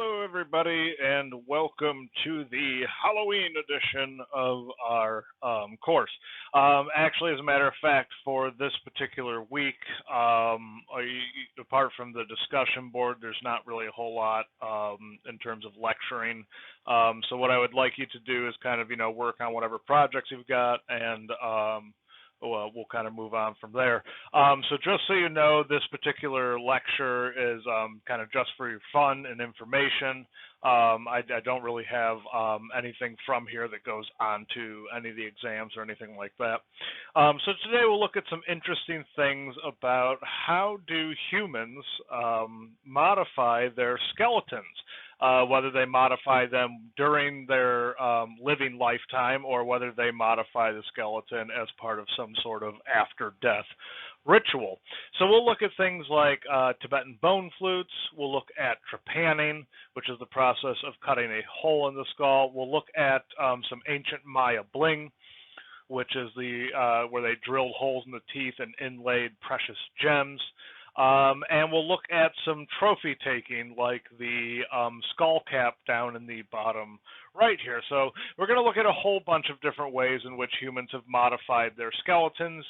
Hello, everybody, and welcome to the Halloween edition of our course. Actually, as a matter of fact, for this particular week, apart from the discussion board, there's not really a whole lot in terms of lecturing. So what I would like you to do is kind of, work on whatever projects you've got, and we'll kind of move on from there. So just so you know, this particular lecture is kind of just for your fun and information. I don't really have anything from here that goes on to any of the exams or anything like that. So today we'll look at some interesting things about how do humans modify their skeletons. Whether they modify them during their living lifetime or whether they modify the skeleton as part of some sort of after-death ritual. So we'll look at things like Tibetan bone flutes. We'll look at trepanning, which is the process of cutting a hole in the skull. We'll look at some ancient Maya bling, which is where they drilled holes in the teeth and inlaid precious gems. And we'll look at some trophy taking, like the skull cap down in the bottom right here. So we're going to look at a whole bunch of different ways in which humans have modified their skeletons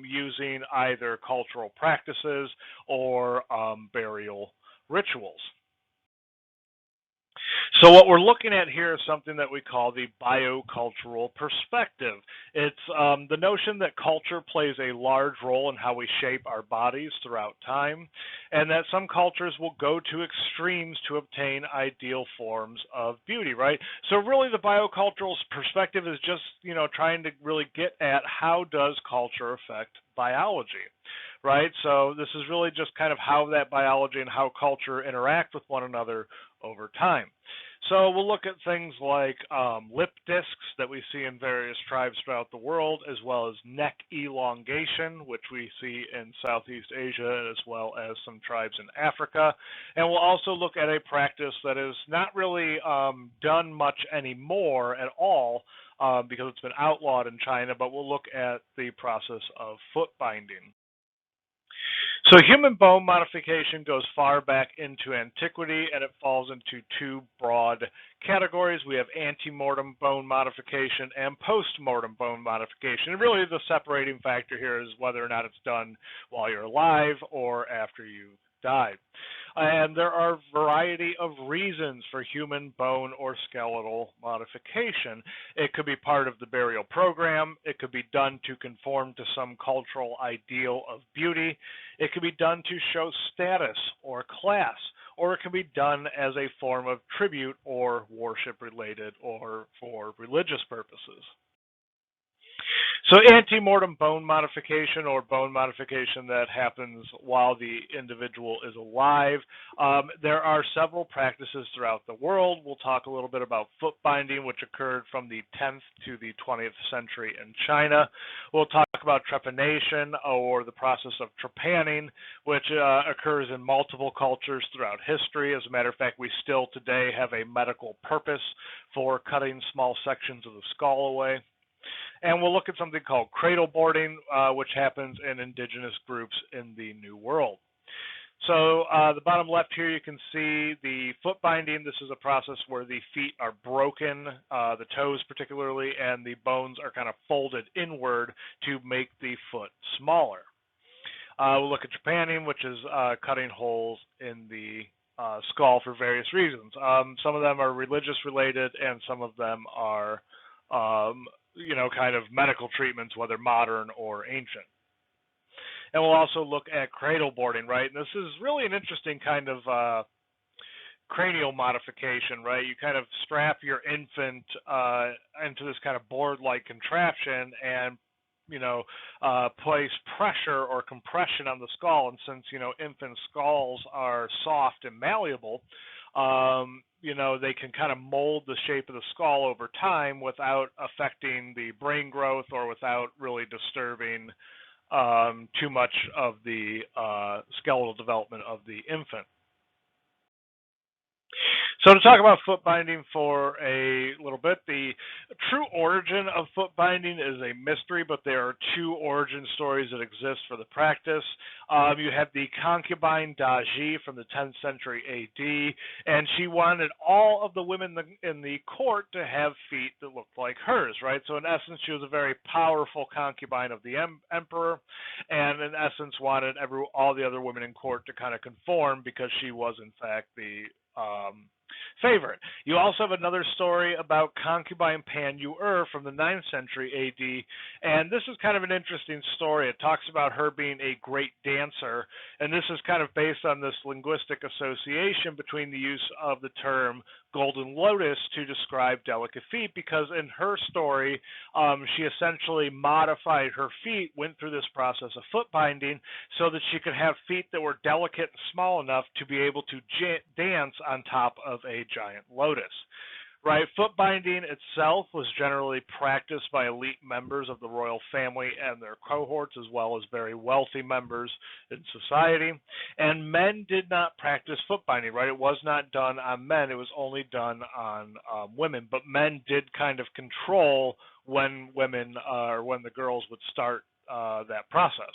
using either cultural practices or burial rituals. So what we're looking at here is something that we call the biocultural perspective. It's the notion that culture plays a large role in how we shape our bodies throughout time, and that some cultures will go to extremes to obtain ideal forms of beauty, right? So really the biocultural perspective is just, trying to really get at how does culture affect biology, right? So this is really just kind of how that biology and how culture interact with one another over time. So we'll look at things like lip discs that we see in various tribes throughout the world, as well as neck elongation, which we see in Southeast Asia, as well as some tribes in Africa. And we'll also look at a practice that is not really done much anymore at all because it's been outlawed in China, but we'll look at the process of foot binding. So human bone modification goes far back into antiquity, and it falls into two broad categories. We have ante-mortem bone modification and post-mortem bone modification. And really the separating factor here is whether or not it's done while you're alive or after you've died. And there are a variety of reasons for human bone or skeletal modification. It could be part of the burial program. It could be done to conform to some cultural ideal of beauty. It could be done to show status or class, or it can be done as a form of tribute or worship related or for religious purposes. So ante-mortem bone modification, or bone modification that happens while the individual is alive. There are several practices throughout the world. We'll talk a little bit about foot binding, which occurred from the 10th to the 20th century in China. We'll talk about trepanation, or the process of trepanning, which occurs in multiple cultures throughout history. As a matter of fact, we still today have a medical purpose for cutting small sections of the skull away. And we'll look at something called cradle boarding, which happens in indigenous groups in the New World. So the bottom left here, you can see the foot binding. This is a process where the feet are broken, the toes particularly, and the bones are kind of folded inward to make the foot smaller. We'll look at trepanning, which is cutting holes in the skull for various reasons. Some of them are religious related, and some of them are kind of medical treatments, whether modern or ancient. And we'll also look at cradle boarding, right? And this is really an interesting kind of cranial modification, right? You kind of strap your infant into this kind of board-like contraption and place pressure or compression on the skull. And since, infant skulls are soft and malleable, they can kind of mold the shape of the skull over time without affecting the brain growth or without really disturbing too much of the skeletal development of the infant. So to talk about foot binding for a little bit, the true origin of foot binding is a mystery, but there are two origin stories that exist for the practice. You have the concubine Daji from the 10th century AD, and she wanted all of the women in the court to have feet that looked like hers, right? So in essence, she was a very powerful concubine of the emperor, and in essence wanted all the other women in court to kind of conform because she was in fact the favorite. You also have another story about concubine Pan Yu-er from the 9th century AD, and this is kind of an interesting story. It talks about her being a great dancer, and this is kind of based on this linguistic association between the use of the term golden lotus to describe delicate feet, because in her story, she essentially modified her feet, went through this process of foot binding so that she could have feet that were delicate and small enough to be able to dance on top of a giant lotus. Right, foot binding itself was generally practiced by elite members of the royal family and their cohorts, as well as very wealthy members in society. And men did not practice foot binding, right? It was not done on men, it was only done on women. But men did kind of control when women or when the girls would start that process.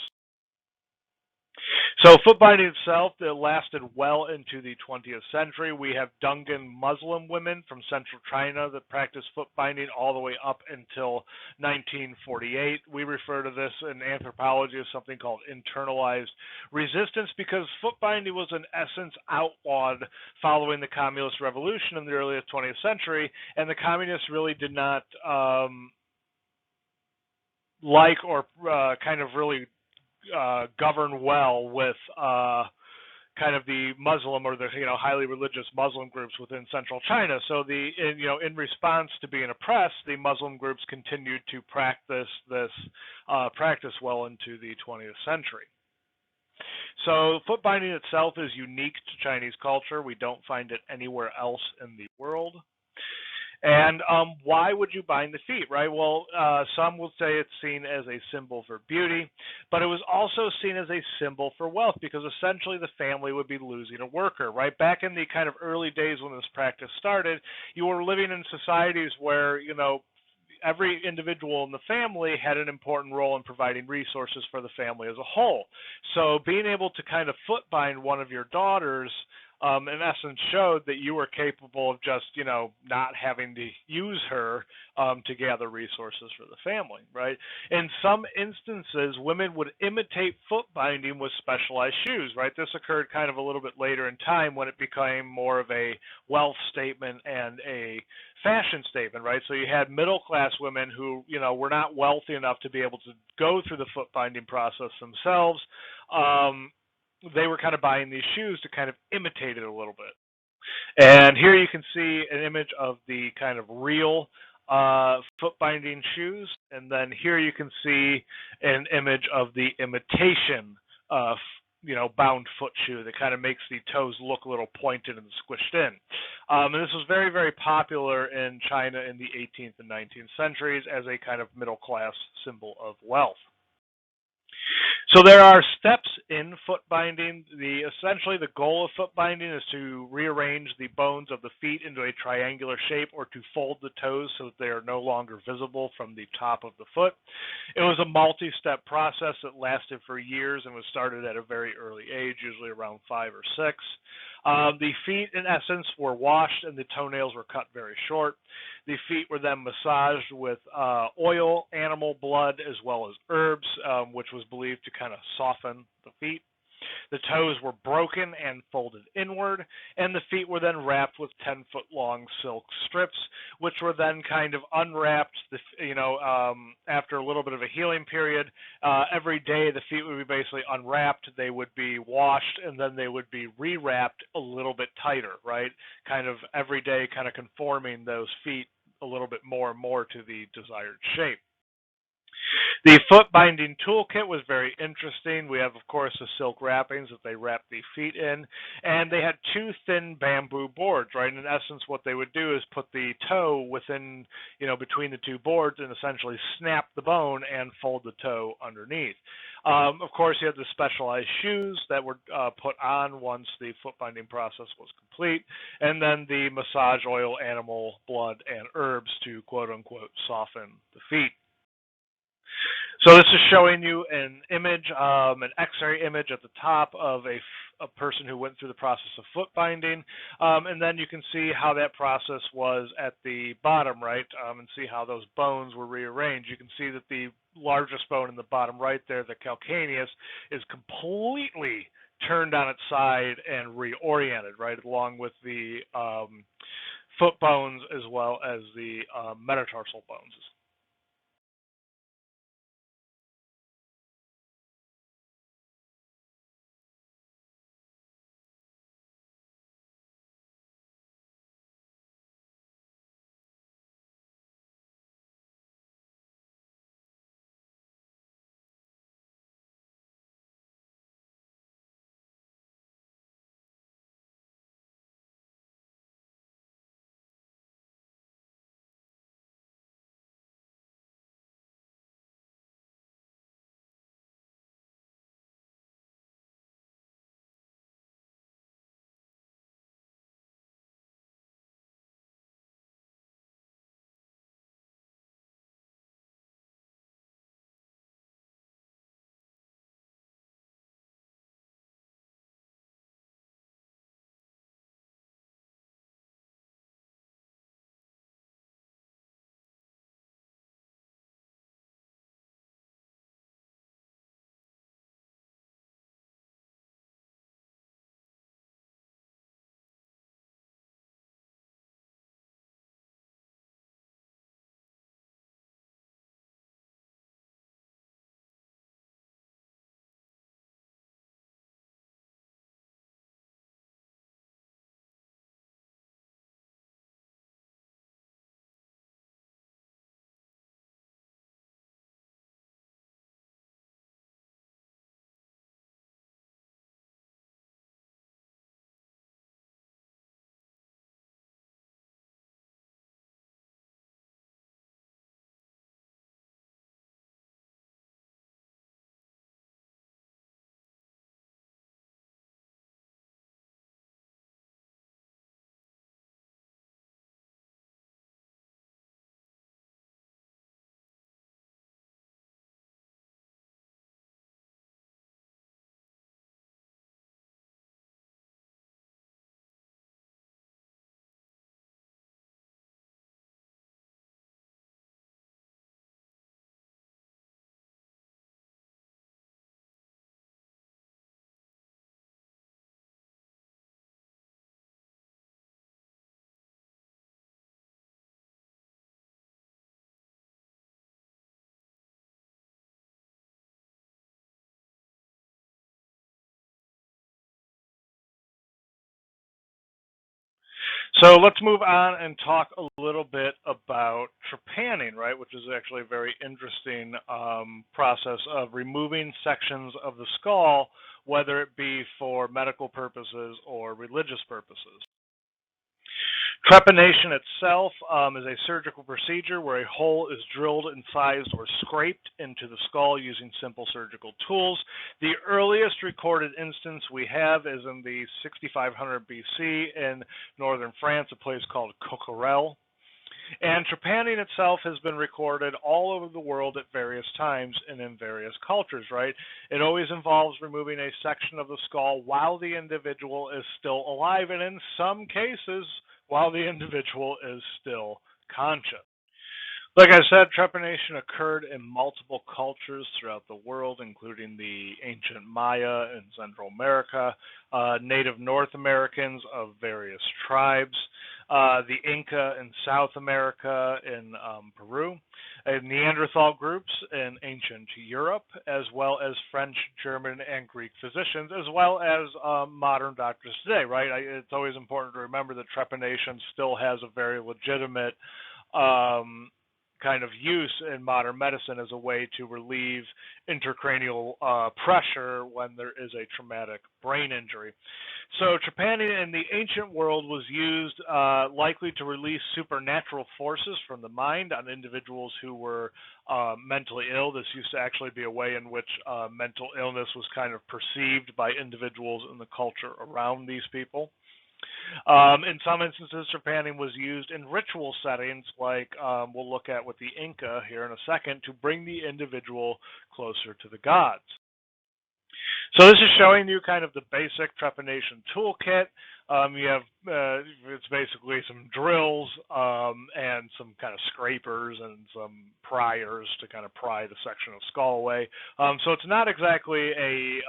So foot binding itself, it lasted well into the 20th century. We have Dungan Muslim women from central China that practiced foot binding all the way up until 1948. We refer to this in anthropology as something called internalized resistance, because foot binding was in essence outlawed following the communist revolution in the early 20th century, and the communists really did not like or kind of really govern well with kind of the Muslim or the highly religious Muslim groups within central China. So in response to being oppressed, the Muslim groups continued to practice this practice well into the 20th century. So foot binding itself is unique to Chinese culture. We don't find it anywhere else in the world. And why would you bind the feet, right? Well, some will say it's seen as a symbol for beauty, but it was also seen as a symbol for wealth, because essentially the family would be losing a worker, right? Back in the kind of early days when this practice started, you were living in societies where, every individual in the family had an important role in providing resources for the family as a whole. So being able to kind of foot bind one of your daughters in essence showed that you were capable of just, not having to use her to gather resources for the family, right? In some instances, women would imitate foot binding with specialized shoes, right? This occurred kind of a little bit later in time when it became more of a wealth statement and a fashion statement, right? So you had middle-class women who, were not wealthy enough to be able to go through the foot binding process themselves. They were kind of buying these shoes to kind of imitate it a little bit. And here you can see an image of the kind of real foot binding shoes. And then here you can see an image of the imitation bound foot shoe that kind of makes the toes look a little pointed and squished in. And this was very, very popular in China in the 18th and 19th centuries as a kind of middle class symbol of wealth. So there are steps in foot binding. Essentially the goal of foot binding is to rearrange the bones of the feet into a triangular shape, or to fold the toes so that they are no longer visible from the top of the foot. It was a multi-step process that lasted for years and was started at a very early age, usually around 5 or 6. The feet, in essence, were washed and the toenails were cut very short. The feet were then massaged with oil, animal blood, as well as herbs, which was believed to kind of soften the feet. The toes were broken and folded inward, and the feet were then wrapped with 10-foot-long silk strips, which were then kind of unwrapped, after a little bit of a healing period. Every day the feet would be basically unwrapped, they would be washed, and then they would be rewrapped a little bit tighter, right? Kind of every day kind of conforming those feet a little bit more and more to the desired shape. The foot binding toolkit was very interesting. We have, of course, the silk wrappings that they wrap the feet in, and they had two thin bamboo boards, right? And in essence, what they would do is put the toe within, between the two boards and essentially snap the bone and fold the toe underneath. Of course, you had the specialized shoes that were put on once the foot binding process was complete, and then the massage oil, animal blood, and herbs to quote unquote soften the feet. So this is showing you an image, an X-ray image at the top of a person who went through the process of foot binding, and then you can see how that process was at the bottom right, and see how those bones were rearranged. You can see that the largest bone in the bottom right there, the calcaneus, is completely turned on its side and reoriented, right, along with the foot bones as well as the metatarsal bones. So let's move on and talk a little bit about trepanning, right, which is actually a very interesting process of removing sections of the skull, whether it be for medical purposes or religious purposes. Trepanation itself is a surgical procedure where a hole is drilled, incised, or scraped into the skull using simple surgical tools. The earliest recorded instance we have is in the 6500 BC in northern France, a place called Coquerel. And trepanning itself has been recorded all over the world at various times and in various cultures, right? It always involves removing a section of the skull while the individual is still alive, and in some cases, while the individual is still conscious. Like I said, trepanation occurred in multiple cultures throughout the world, including the ancient Maya in Central America, native North Americans of various tribes, the Inca in South America, in Peru, and Neanderthal groups in ancient Europe, as well as French, German, and Greek physicians, as well as modern doctors today, right? It's always important to remember that trepanation still has a very legitimate kind of use in modern medicine as a way to relieve intracranial pressure when there is a traumatic brain injury. So trepanning in the ancient world was used likely to release supernatural forces from the mind on individuals who were mentally ill. This used to actually be a way in which mental illness was kind of perceived by individuals in the culture around these people. In some instances, trepanning was used in ritual settings, like we'll look at with the Inca here in a second, to bring the individual closer to the gods. So this is showing you kind of the basic trepanation toolkit. You have, it's basically some drills and some kind of scrapers and some priers to kind of pry the section of skull away. So it's not exactly a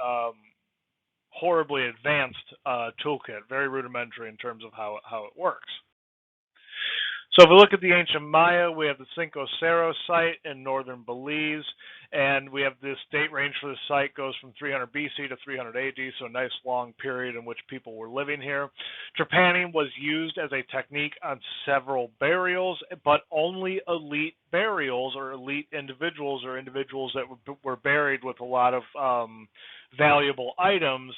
horribly advanced toolkit, very rudimentary in terms of how it works. So if we look at the ancient Maya, we have the Cinco Cerro site in northern Belize, and we have this date range for the site goes from 300 BC to 300 AD, so a nice long period in which people were living here. Trepanning was used as a technique on several burials, but only elite burials or elite individuals or individuals that were buried with a lot of valuable items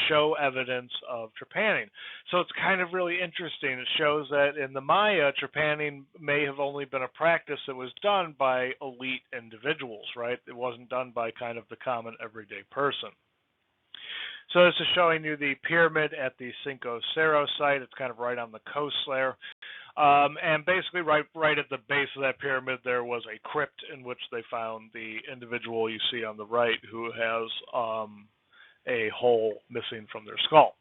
show evidence of trepanning. So it's kind of really interesting. It shows that in the Maya, trepanning may have only been a practice that was done by elite individuals, right? It wasn't done by kind of the common everyday person. So this is showing you the pyramid at the Cinco Cerro site. It's kind of right on the coast there. And basically right at the base of that pyramid there was a crypt in which they found the individual you see on the right who has a hole missing from their skull.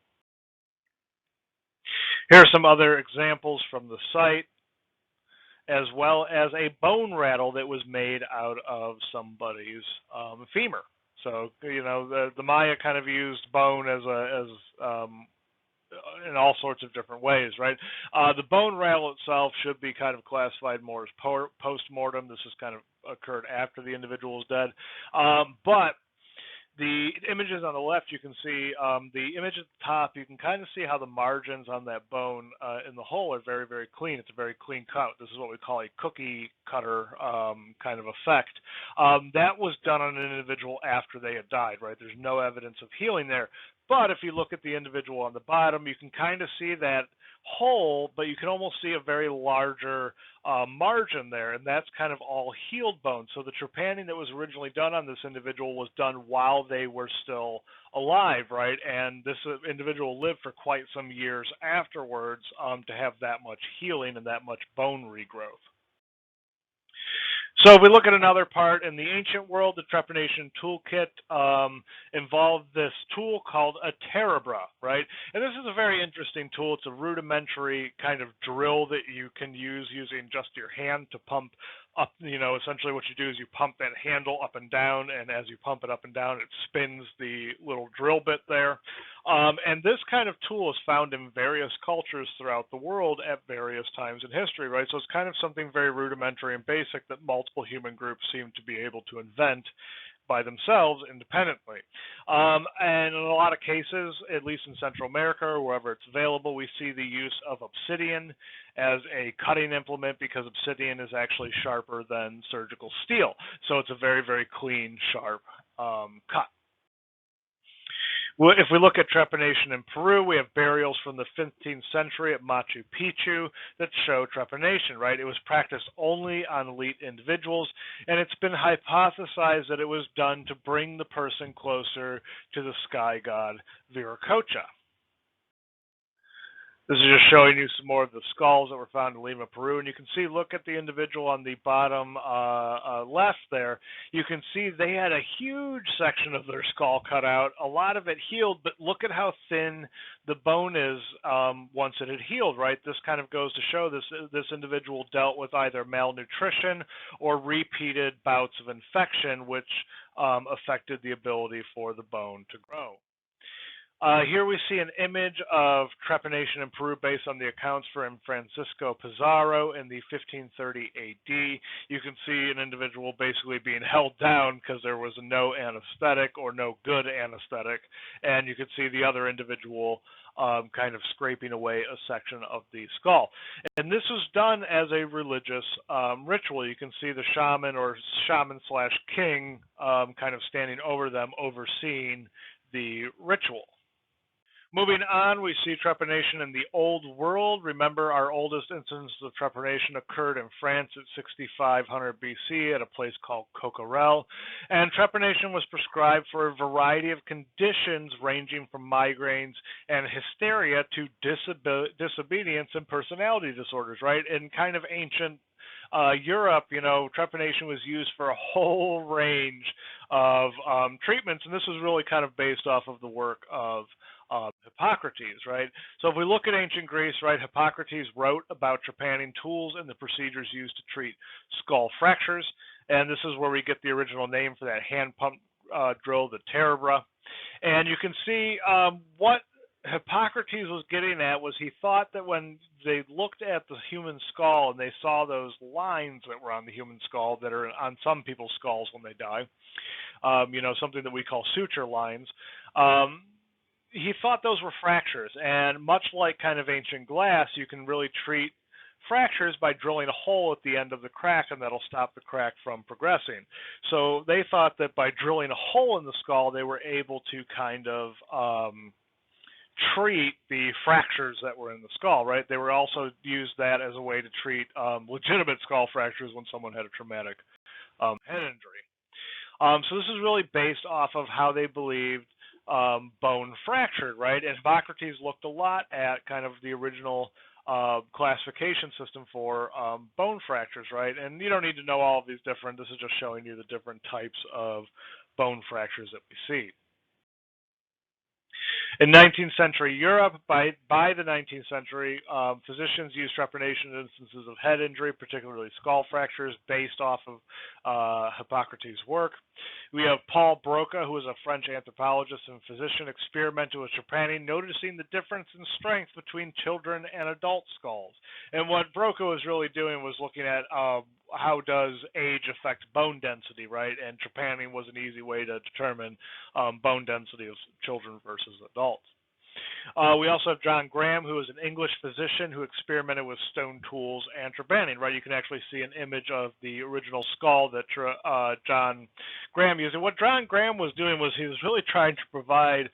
Here are some other examples from the site, as well as a bone rattle that was made out of somebody's femur. So, you know, the Maya kind of used bone as in all sorts of different ways, right? The bone rattle itself should be kind of classified more as post-mortem. This has kind of occurred after the individual is dead. But the images on the left, you can see the image at the top, you can kind of see how the margins on that bone in the hole are very, very clean. It's a very clean cut. This is what we call a cookie cutter kind of effect. That was done on an individual after they had died, right? There's no evidence of healing there. But if you look at the individual on the bottom, you can kind of see that hole, but you can almost see a very larger margin there, and that's kind of all healed bone. So the trepanning that was originally done on this individual was done while they were still alive, right? And this individual lived for quite some years afterwards to have that much healing and that much bone regrowth. So if we look at another part in the ancient world, the trepanation toolkit involved this tool called a terebra, right? And this is a very interesting tool. It's a rudimentary kind of drill that you can use using just your hand to pump up. You know, essentially what you do is you pump that handle up and down, and as you pump it up and down, it spins the little drill bit there. And this kind of tool is found in various cultures throughout the world at various times in history, right? So it's kind of something very rudimentary and basic that multiple human groups seem to be able to invent by themselves independently. And in a lot of cases, at least in Central America or wherever it's available, we see the use of obsidian as a cutting implement because obsidian is actually sharper than surgical steel. So it's a very, very clean, sharp cut. Well, if we look at trepanation in Peru, we have burials from the 15th century at Machu Picchu that show trepanation, right? It was practiced only on elite individuals, and it's been hypothesized that it was done to bring the person closer to the sky god Viracocha. This is just showing you some more of the skulls that were found in Lima, Peru. And you can see, look at the individual on the bottom left there. You can see they had a huge section of their skull cut out, a lot of it healed, but look at how thin the bone is once it had healed, right? This kind of goes to show this individual dealt with either malnutrition or repeated bouts of infection, which affected the ability for the bone to grow. Here we see an image of trepanation in Peru based on the accounts from Francisco Pizarro in the 1530 AD. You can see an individual basically being held down because there was no anesthetic or no good anesthetic, and you can see the other individual kind of scraping away a section of the skull. And this was done as a religious ritual. You can see the shaman or shaman/king kind of standing over them, overseeing the ritual. Moving on, we see trepanation in the Old World. Remember, our oldest instance of trepanation occurred in France at 6500 BC at a place called Coquerel. And trepanation was prescribed for a variety of conditions ranging from migraines and hysteria to disobedience and personality disorders, right? In kind of ancient Europe, trepanation was used for a whole range of treatments, and this was really kind of based off of the work of Hippocrates, right? So if we look at ancient Greece, right, Hippocrates wrote about trepanning tools and the procedures used to treat skull fractures, and this is where we get the original name for that hand pump drill, the terebra. And you can see what Hippocrates was getting at was he thought that when they looked at the human skull and they saw those lines that were on the human skull that are on some people's skulls when they die, something that we call suture lines, he thought those were fractures. And much like kind of ancient glass, you can really treat fractures by drilling a hole at the end of the crack, and that'll stop the crack from progressing. So they thought that by drilling a hole in the skull, they were able to kind of treat the fractures that were in the skull, right? They were also used that as a way to treat legitimate skull fractures when someone had a traumatic head injury. So this is really based off of how they believed bone fractured, right? And Hippocrates looked a lot at kind of the original classification system for bone fractures, right? And you don't need to know all of these different, this is just showing you the different types of bone fractures that we see. In 19th century Europe, by the 19th century, physicians used trepanation in instances of head injury, particularly skull fractures, based off of Hippocrates' work. We have Paul Broca, who is a French anthropologist and physician, experimented with trepanning, noticing the difference in strength between children and adult skulls. And what Broca was really doing was looking at how does age affect bone density, right? And trepanning was an easy way to determine bone density of children versus adults. We also have John Graham, who is an English physician who experimented with stone tools and trepanning, right? You can actually see an image of the original skull that John Graham used. And what John Graham was doing was he was really trying to provide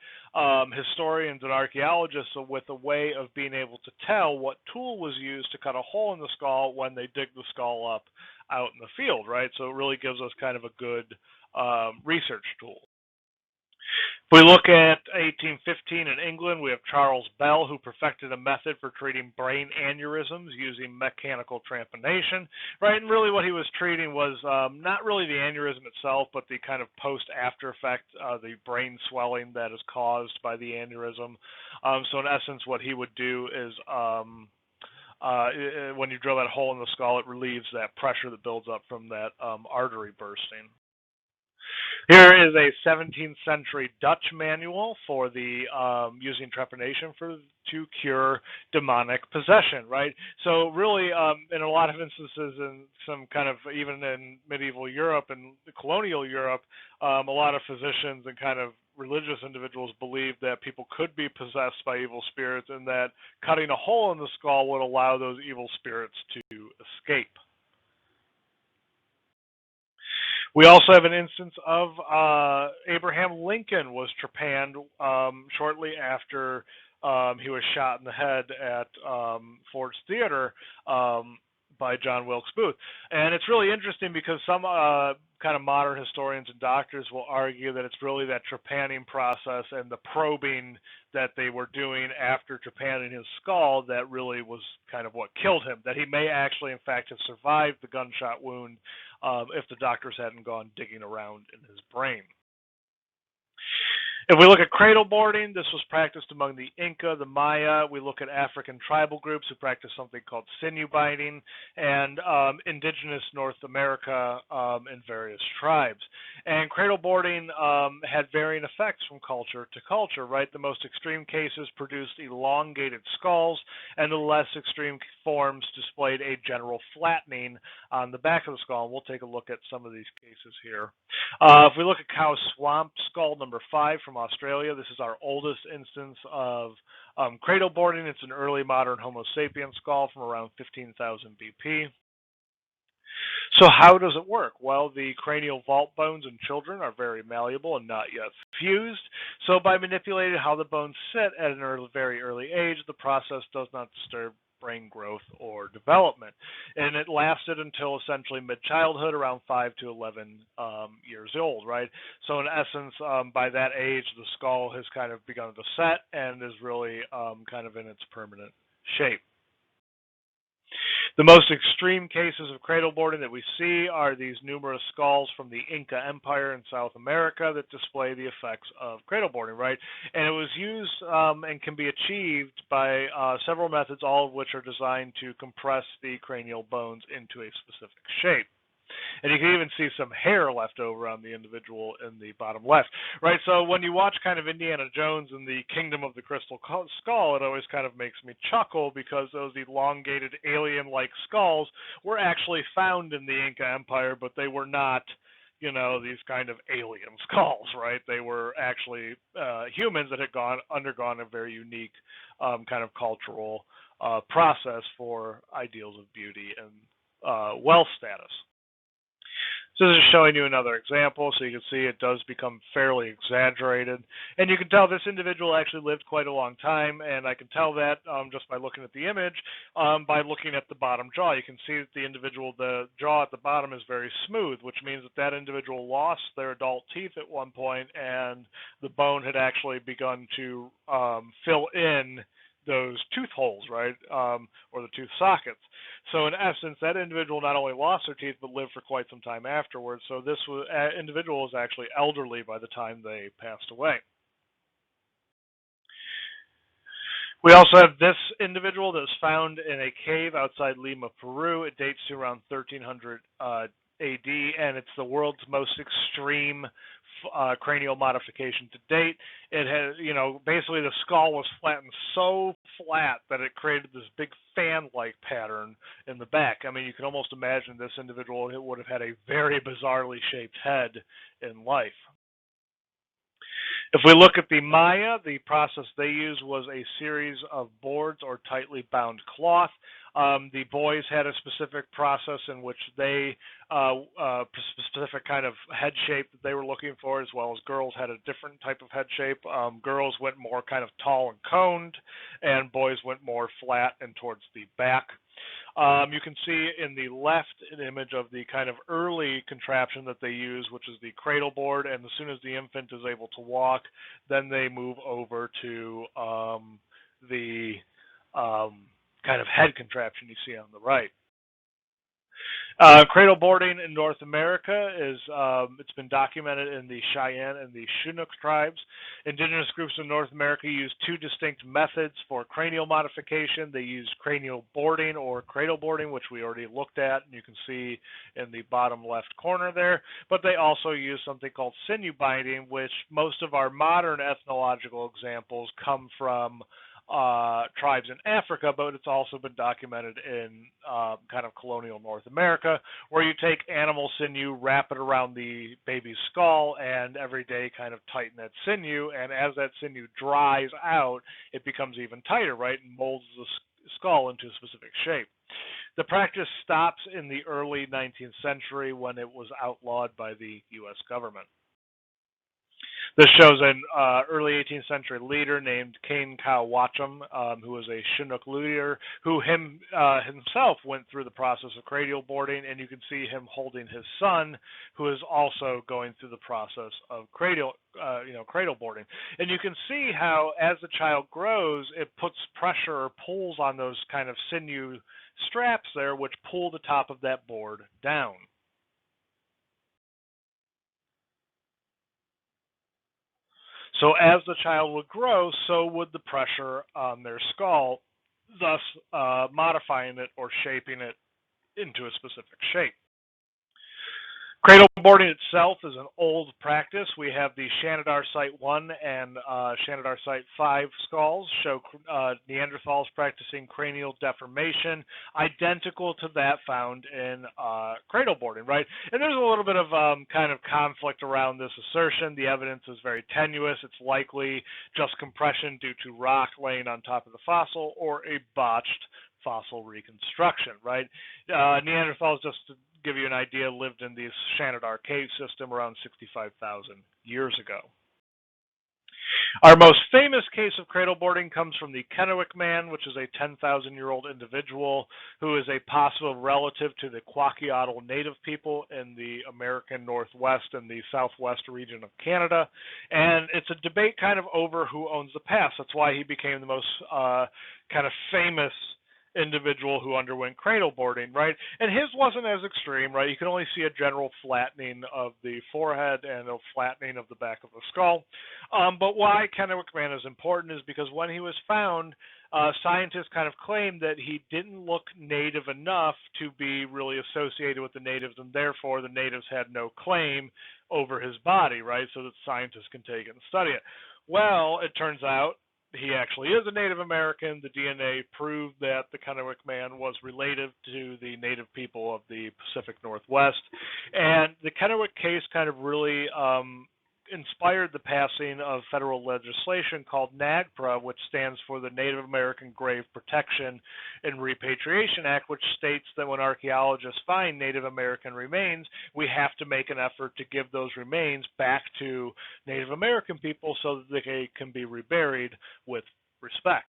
historians and archaeologists with a way of being able to tell what tool was used to cut a hole in the skull when they dig the skull up out in the field, right? So it really gives us kind of a good research tool. If we look at 1815 in England, we have Charles Bell, who perfected a method for treating brain aneurysms using mechanical trepanation, right? And really what he was treating was not really the aneurysm itself, but the kind of post-after effect, the brain swelling that is caused by the aneurysm. So in essence, what he would do is when you drill that hole in the skull, it relieves that pressure that builds up from that artery bursting. Here is a 17th century Dutch manual for the using trepanation to cure demonic possession, right? So really, in a lot of instances, in some kind of even in medieval Europe and colonial Europe, a lot of physicians and kind of religious individuals believed that people could be possessed by evil spirits, and that cutting a hole in the skull would allow those evil spirits to escape. We also have an instance of Abraham Lincoln was trepanned shortly after he was shot in the head at Ford's Theater by John Wilkes Booth. And it's really interesting because some kind of modern historians and doctors will argue that it's really that trepanning process and the probing that they were doing after trepanning his skull that really was kind of what killed him, that he may actually in fact have survived the gunshot wound if the doctors hadn't gone digging around in his brain. If we look at cradle boarding, this was practiced among the Inca, the Maya. We look at African tribal groups who practice something called sinew binding, and indigenous North America and various tribes. And cradle boarding had varying effects from culture to culture, right? The most extreme cases produced elongated skulls, and the less extreme forms displayed a general flattening on the back of the skull. And we'll take a look at some of these cases here. If we look at cow swamp skull number 5 from Australia, this is our oldest instance of cradle boarding. It's an early modern Homo sapiens skull from around 15,000 BP. So how does it work? Well, the cranial vault bones in children are very malleable and not yet fused. So by manipulating how the bones sit at an very early age, the process does not disturb brain growth or development. And it lasted until essentially mid-childhood, around 5 to 11 years old, right? So in essence, by that age, the skull has kind of begun to set and is really kind of in its permanent shape. The most extreme cases of cradle boarding that we see are these numerous skulls from the Inca Empire in South America that display the effects of cradle boarding, right? And it was used and can be achieved by several methods, all of which are designed to compress the cranial bones into a specific shape. And you can even see some hair left over on the individual in the bottom left, right? So when you watch kind of Indiana Jones and the Kingdom of the Crystal Skull, it always kind of makes me chuckle because those elongated alien-like skulls were actually found in the Inca Empire, but they were not, you know, these kind of alien skulls, right? They were actually humans that had undergone a very unique kind of cultural process for ideals of beauty and wealth status. So this is showing you another example, so you can see it does become fairly exaggerated. And you can tell this individual actually lived quite a long time, and I can tell that just by looking at the image, by looking at the bottom jaw. You can see that the jaw at the bottom is very smooth, which means that that individual lost their adult teeth at one point, and the bone had actually begun to fill in those tooth holes, right, or the tooth sockets. So in essence, that individual not only lost their teeth, but lived for quite some time afterwards. So this individual was actually elderly by the time they passed away. We also have this individual that was found in a cave outside Lima, Peru. It dates to around 1300 AD, and it's the world's most extreme cranial modification to date. It has, basically the skull was flattened so flat that it created this big fan-like pattern in the back. I mean, you can almost imagine this individual would have had a very bizarrely shaped head in life. If we look at the Maya, the process they used was a series of boards or tightly bound cloth. The boys had a specific process in which they, specific kind of head shape that they were looking for, as well as girls had a different type of head shape. Girls went more kind of tall and coned, and boys went more flat and towards the back. You can see in the left an image of the kind of early contraption that they use, which is the cradle board, and as soon as the infant is able to walk, then they move over to the kind of head contraption you see on the right. Cradle boarding in North America is it's been documented in the Cheyenne and the Chinook tribes. Indigenous groups in North America use two distinct methods for cranial modification. They use cranial boarding or cradle boarding, which we already looked at, and you can see in the bottom left corner there. But they also use something called sinew binding, which most of our modern ethnological examples come from tribes in Africa, but it's also been documented in kind of colonial North America, where you take animal sinew, wrap it around the baby's skull, and every day kind of tighten that sinew, and as that sinew dries out, it becomes even tighter, right, and molds the skull into a specific shape. The practice stops in the early 19th century when it was outlawed by the U.S. government. This shows an early 18th century leader named Kane Cow Watcham, who was a Chinook leader, who himself went through the process of cradle boarding, and you can see him holding his son, who is also going through the process of cradle boarding. And you can see how, as the child grows, it puts pressure or pulls on those kind of sinew straps there, which pull the top of that board down. So as the child would grow, so would the pressure on their skull, thus modifying it or shaping it into a specific shape. Cradle boarding itself is an old practice. We have the Shanidar Site 1 and Shanidar Site 5 skulls show Neanderthals practicing cranial deformation, identical to that found in cradle boarding, right? And there's a little bit of kind of conflict around this assertion. The evidence is very tenuous. It's likely just compression due to rock laying on top of the fossil or a botched fossil reconstruction, right? Neanderthals, just to give you an idea, lived in the Shanidar cave system around 65,000 years ago. Our most famous case of cradle boarding comes from the Kennewick man, which is a 10,000-year-old individual who is a possible relative to the Kwakiutl native people in the American Northwest and the Southwest region of Canada. And it's a debate kind of over who owns the past. That's why he became the most kind of famous individual who underwent cradle boarding, right? And his wasn't as extreme, right? You can only see a general flattening of the forehead and a flattening of the back of the skull. But why Kennewick Man is important is because when he was found, scientists kind of claimed that he didn't look native enough to be really associated with the natives, and therefore the natives had no claim over his body, right? So that scientists can take it and study it. Well, it turns out he actually is a Native American. The DNA proved that the Kennewick man was related to the native people of the Pacific Northwest. And the Kennewick case kind of really inspired the passing of federal legislation called NAGPRA, which stands for the Native American Grave Protection and Repatriation Act, which states that when archaeologists find Native American remains, we have to make an effort to give those remains back to Native American people so that they can be reburied with respect.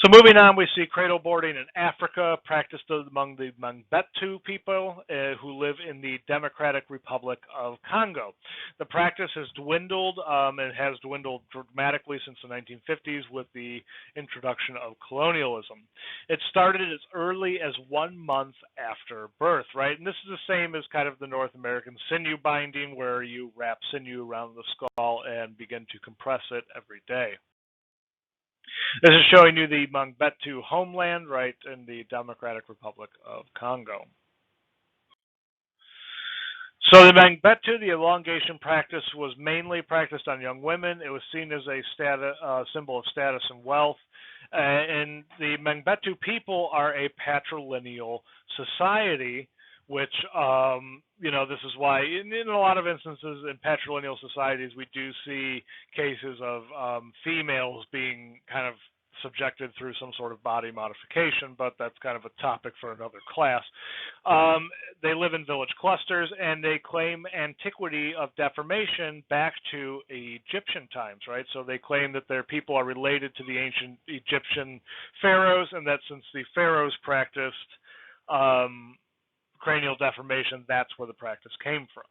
So moving on, we see cradle boarding in Africa, practiced among the Mangbetu people who live in the Democratic Republic of Congo. The practice has dwindled and has dwindled dramatically since the 1950s with the introduction of colonialism. It started as early as 1 month after birth, right? And this is the same as kind of the North American sinew binding, where you wrap sinew around the skull and begin to compress it every day. This is showing you the Mangbetu homeland, right, in the Democratic Republic of Congo. So the Mangbetu, the elongation practice, was mainly practiced on young women. It was seen as a symbol of status and wealth. And the Mangbetu people are a patrilineal society, which, this is why in a lot of instances in patrilineal societies, we do see cases of females being kind of subjected through some sort of body modification, but that's kind of a topic for another class. They live in village clusters, and they claim antiquity of deformation back to Egyptian times, right? So they claim that their people are related to the ancient Egyptian pharaohs, and that since the pharaohs practiced cranial deformation, that's where the practice came from.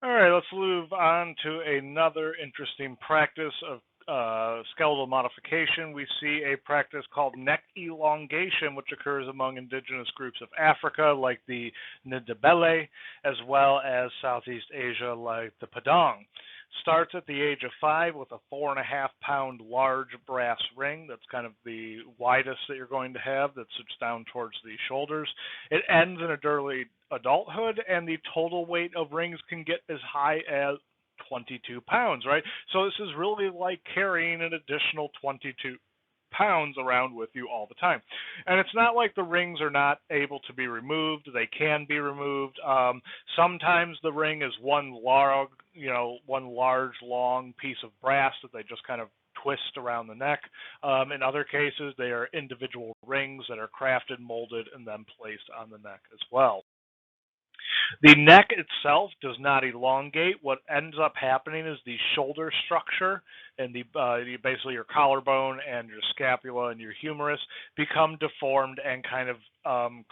All right, let's move on to another interesting practice of skeletal modification. We see a practice called neck elongation, which occurs among indigenous groups of Africa, like the Ndebele, as well as Southeast Asia, like the Padang. Starts at the age of 5 with a 4.5 pound large brass ring. That's kind of the widest that you're going to have, that sits down towards the shoulders. It ends in early adulthood, and the total weight of rings can get as high as 22 pounds, right? So this is really like carrying an additional 22 pounds around with you all the time. And it's not like the rings are not able to be removed. They can be removed. Sometimes the ring is one large, long piece of brass that they just kind of twist around the neck. In other cases, they are individual rings that are crafted, molded, and then placed on the neck as well. The neck itself does not elongate. What ends up happening is the shoulder structure and basically your collarbone and your scapula and your humerus become deformed and kind of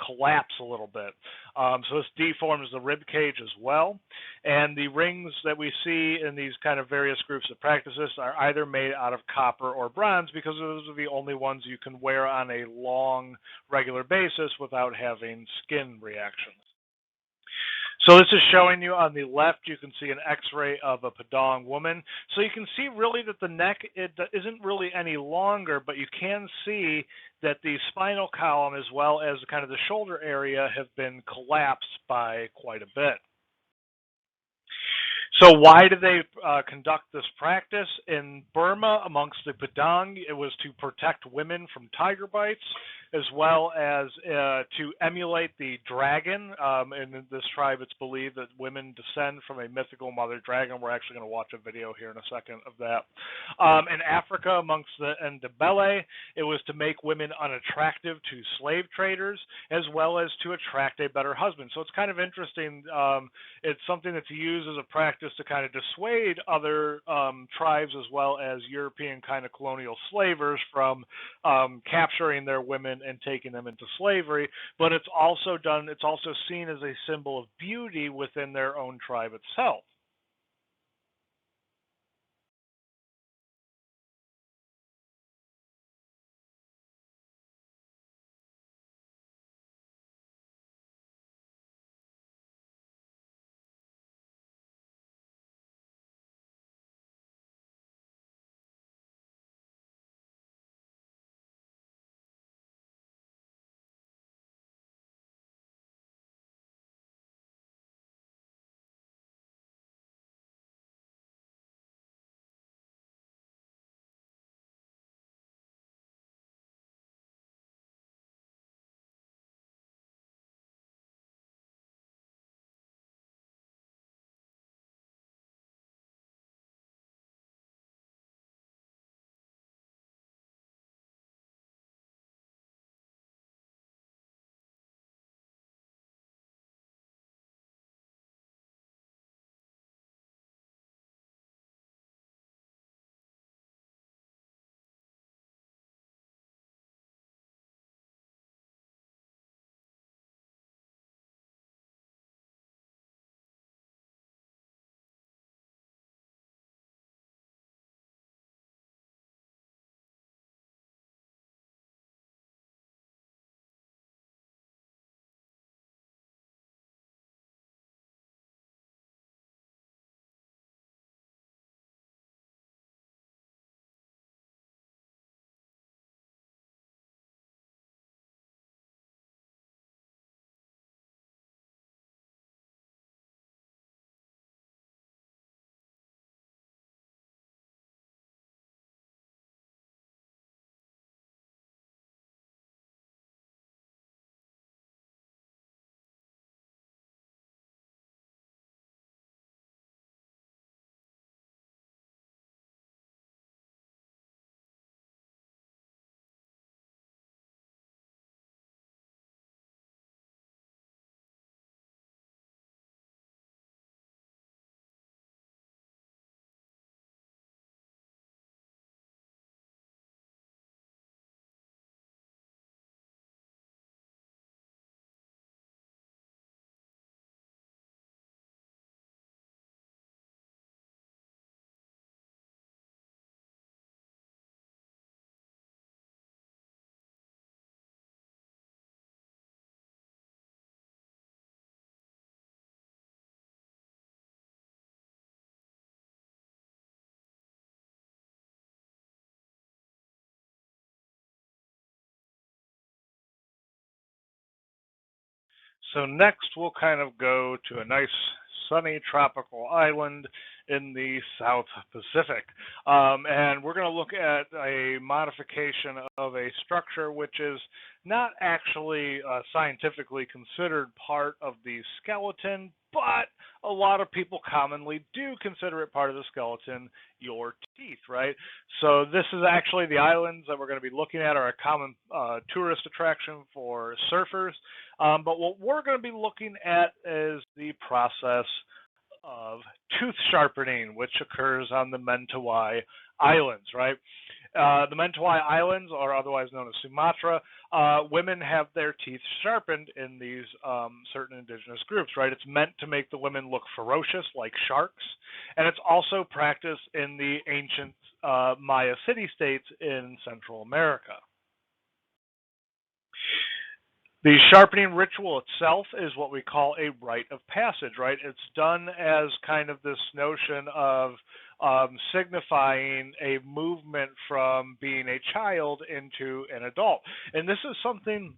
collapse a little bit. So this deforms the rib cage as well. And the rings that we see in these kind of various groups of practices are either made out of copper or bronze, because those are the only ones you can wear on a long, regular basis without having skin reactions. So this is showing you on the left, you can see an x-ray of a Padang woman. So you can see really that the neck isn't really any longer, but you can see that the spinal column as well as kind of the shoulder area have been collapsed by quite a bit. So why do they conduct this practice? In Burma, amongst the Padang, it was to protect women from tiger bites, as well as to emulate the dragon. And in this tribe, it's believed that women descend from a mythical mother dragon. We're actually going to watch a video here in a second of that. In Africa, amongst the Ndebele, it was to make women unattractive to slave traders, as well as to attract a better husband. So it's kind of interesting. It's something that's used as a practice to kind of dissuade other tribes, as well as European kind of colonial slavers, from capturing their women and taking them into slavery. But it's also seen as a symbol of beauty within their own tribe itself. So next we'll kind of go to a nice sunny tropical island in the South Pacific. And we're going to look at a modification of a structure which is not actually scientifically considered part of the skeleton, but a lot of people commonly do consider it part of the skeleton, your teeth, right? So this is actually the islands that we're going to be looking at are a common tourist attraction for surfers. But what we're going to be looking at is the process of tooth sharpening, which occurs on the Mentawai Islands, right? The Mentawai Islands, or otherwise known as Sumatra, women have their teeth sharpened in these certain indigenous groups, right? It's meant to make the women look ferocious like sharks, and it's also practiced in the ancient Maya city-states in Central America. The sharpening ritual itself is what we call a rite of passage, right? It's done as kind of this notion of signifying a movement from being a child into an adult. And this is something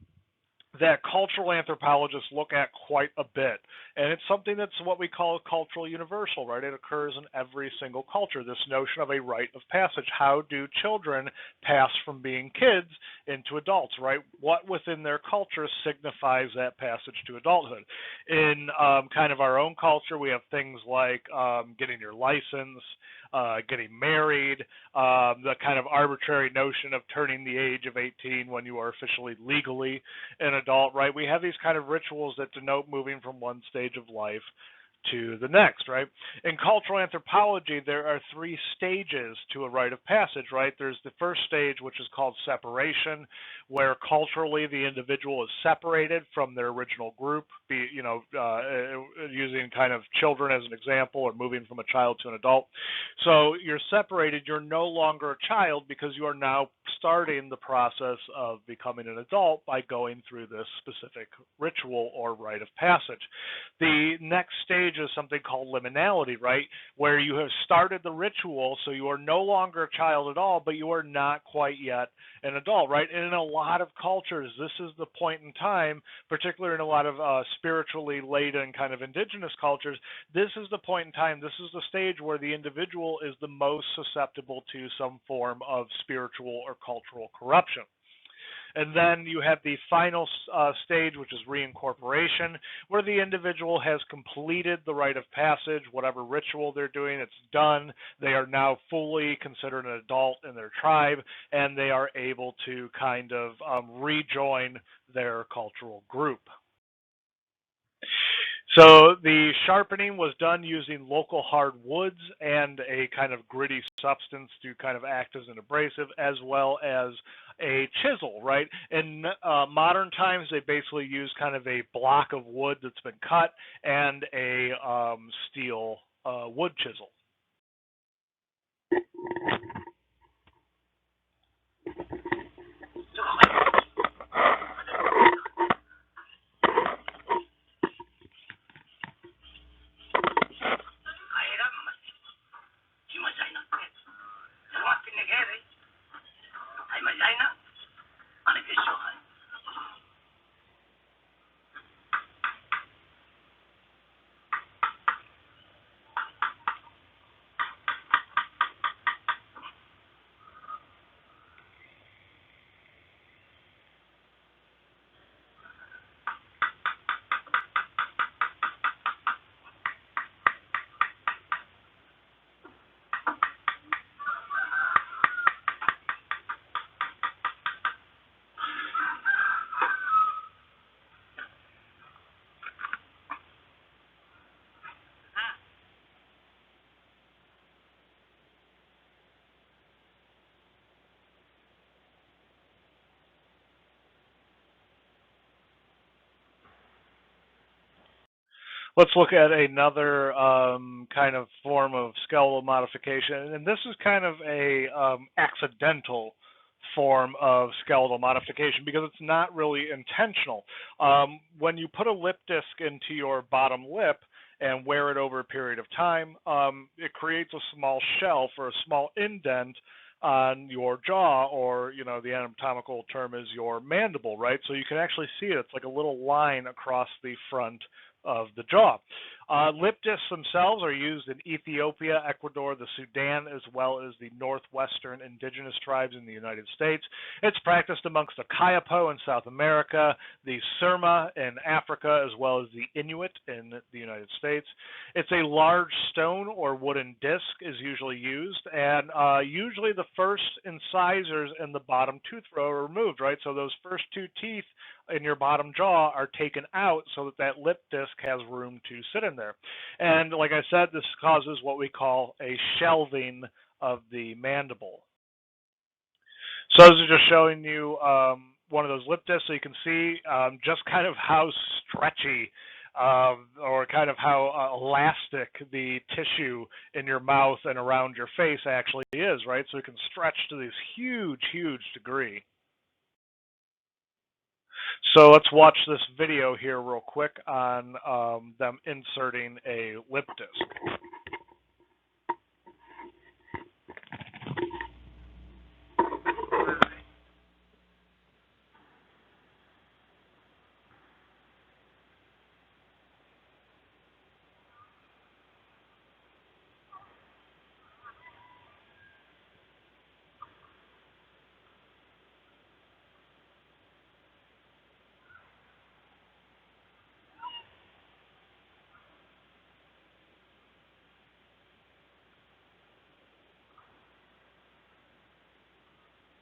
that cultural anthropologists look at quite a bit. And it's something that's what we call a cultural universal, right? It occurs in every single culture, this notion of a rite of passage. How do children pass from being kids into adults, right? What within their culture signifies that passage to adulthood? In kind of our own culture, we have things like getting your license, getting married, the kind of arbitrary notion of turning the age of 18 when you are officially legally an adult, right? We have these kind of rituals that denote moving from one stage of life to the next, right? In cultural anthropology, there are three stages to a rite of passage, right? There's the first stage, which is called separation, where culturally the individual is separated from their original group, using kind of children as an example, or moving from a child to an adult. So you're separated, you're no longer a child because you are now starting the process of becoming an adult by going through this specific ritual or rite of passage. The next stage is something called liminality, right? Where you have started the ritual, so you are no longer a child at all, but you are not quite yet an adult, right? And in a lot of cultures, this is the point in time, particularly in a lot of spiritually laden kind of indigenous cultures, this is the point in time, this is the stage where the individual is the most susceptible to some form of spiritual or cultural corruption. And then you have the final stage, which is reincorporation, where the individual has completed the rite of passage, whatever ritual they're doing, it's done. They are now fully considered an adult in their tribe, and they are able to kind of rejoin their cultural group. So the sharpening was done using local hard woods and a kind of gritty substance to kind of act as an abrasive, as well as a chisel, right? In modern times, they basically use kind of a block of wood that's been cut and a steel wood chisel. Let's look at another kind of form of skeletal modification, and this is kind of a accidental form of skeletal modification because it's not really intentional. When you put a lip disc into your bottom lip and wear it over a period of time, it creates a small shelf or a small indent on your jaw, or, you know, the anatomical term is your mandible, right? So you can actually see it. It's like a little line across the front of the jaw. Lip discs themselves are used in Ethiopia, Ecuador, the Sudan, as well as the northwestern indigenous tribes in the United States. It's practiced amongst the Kayapo in South America, the Surma in Africa, as well as the Inuit in the United States. It's a large stone or wooden disc is usually used, and usually the first incisors in the bottom tooth row are removed, right? So those first two teeth in your bottom jaw are taken out so that that lip disc has room to sit in there. And like I said, this causes what we call a shelving of the mandible. So this is just showing you one of those lip discs, so you can see just kind of how stretchy or kind of how elastic the tissue in your mouth and around your face actually is, right? So it can stretch to this huge, huge degree. So let's watch this video here real quick on them inserting a lip disc.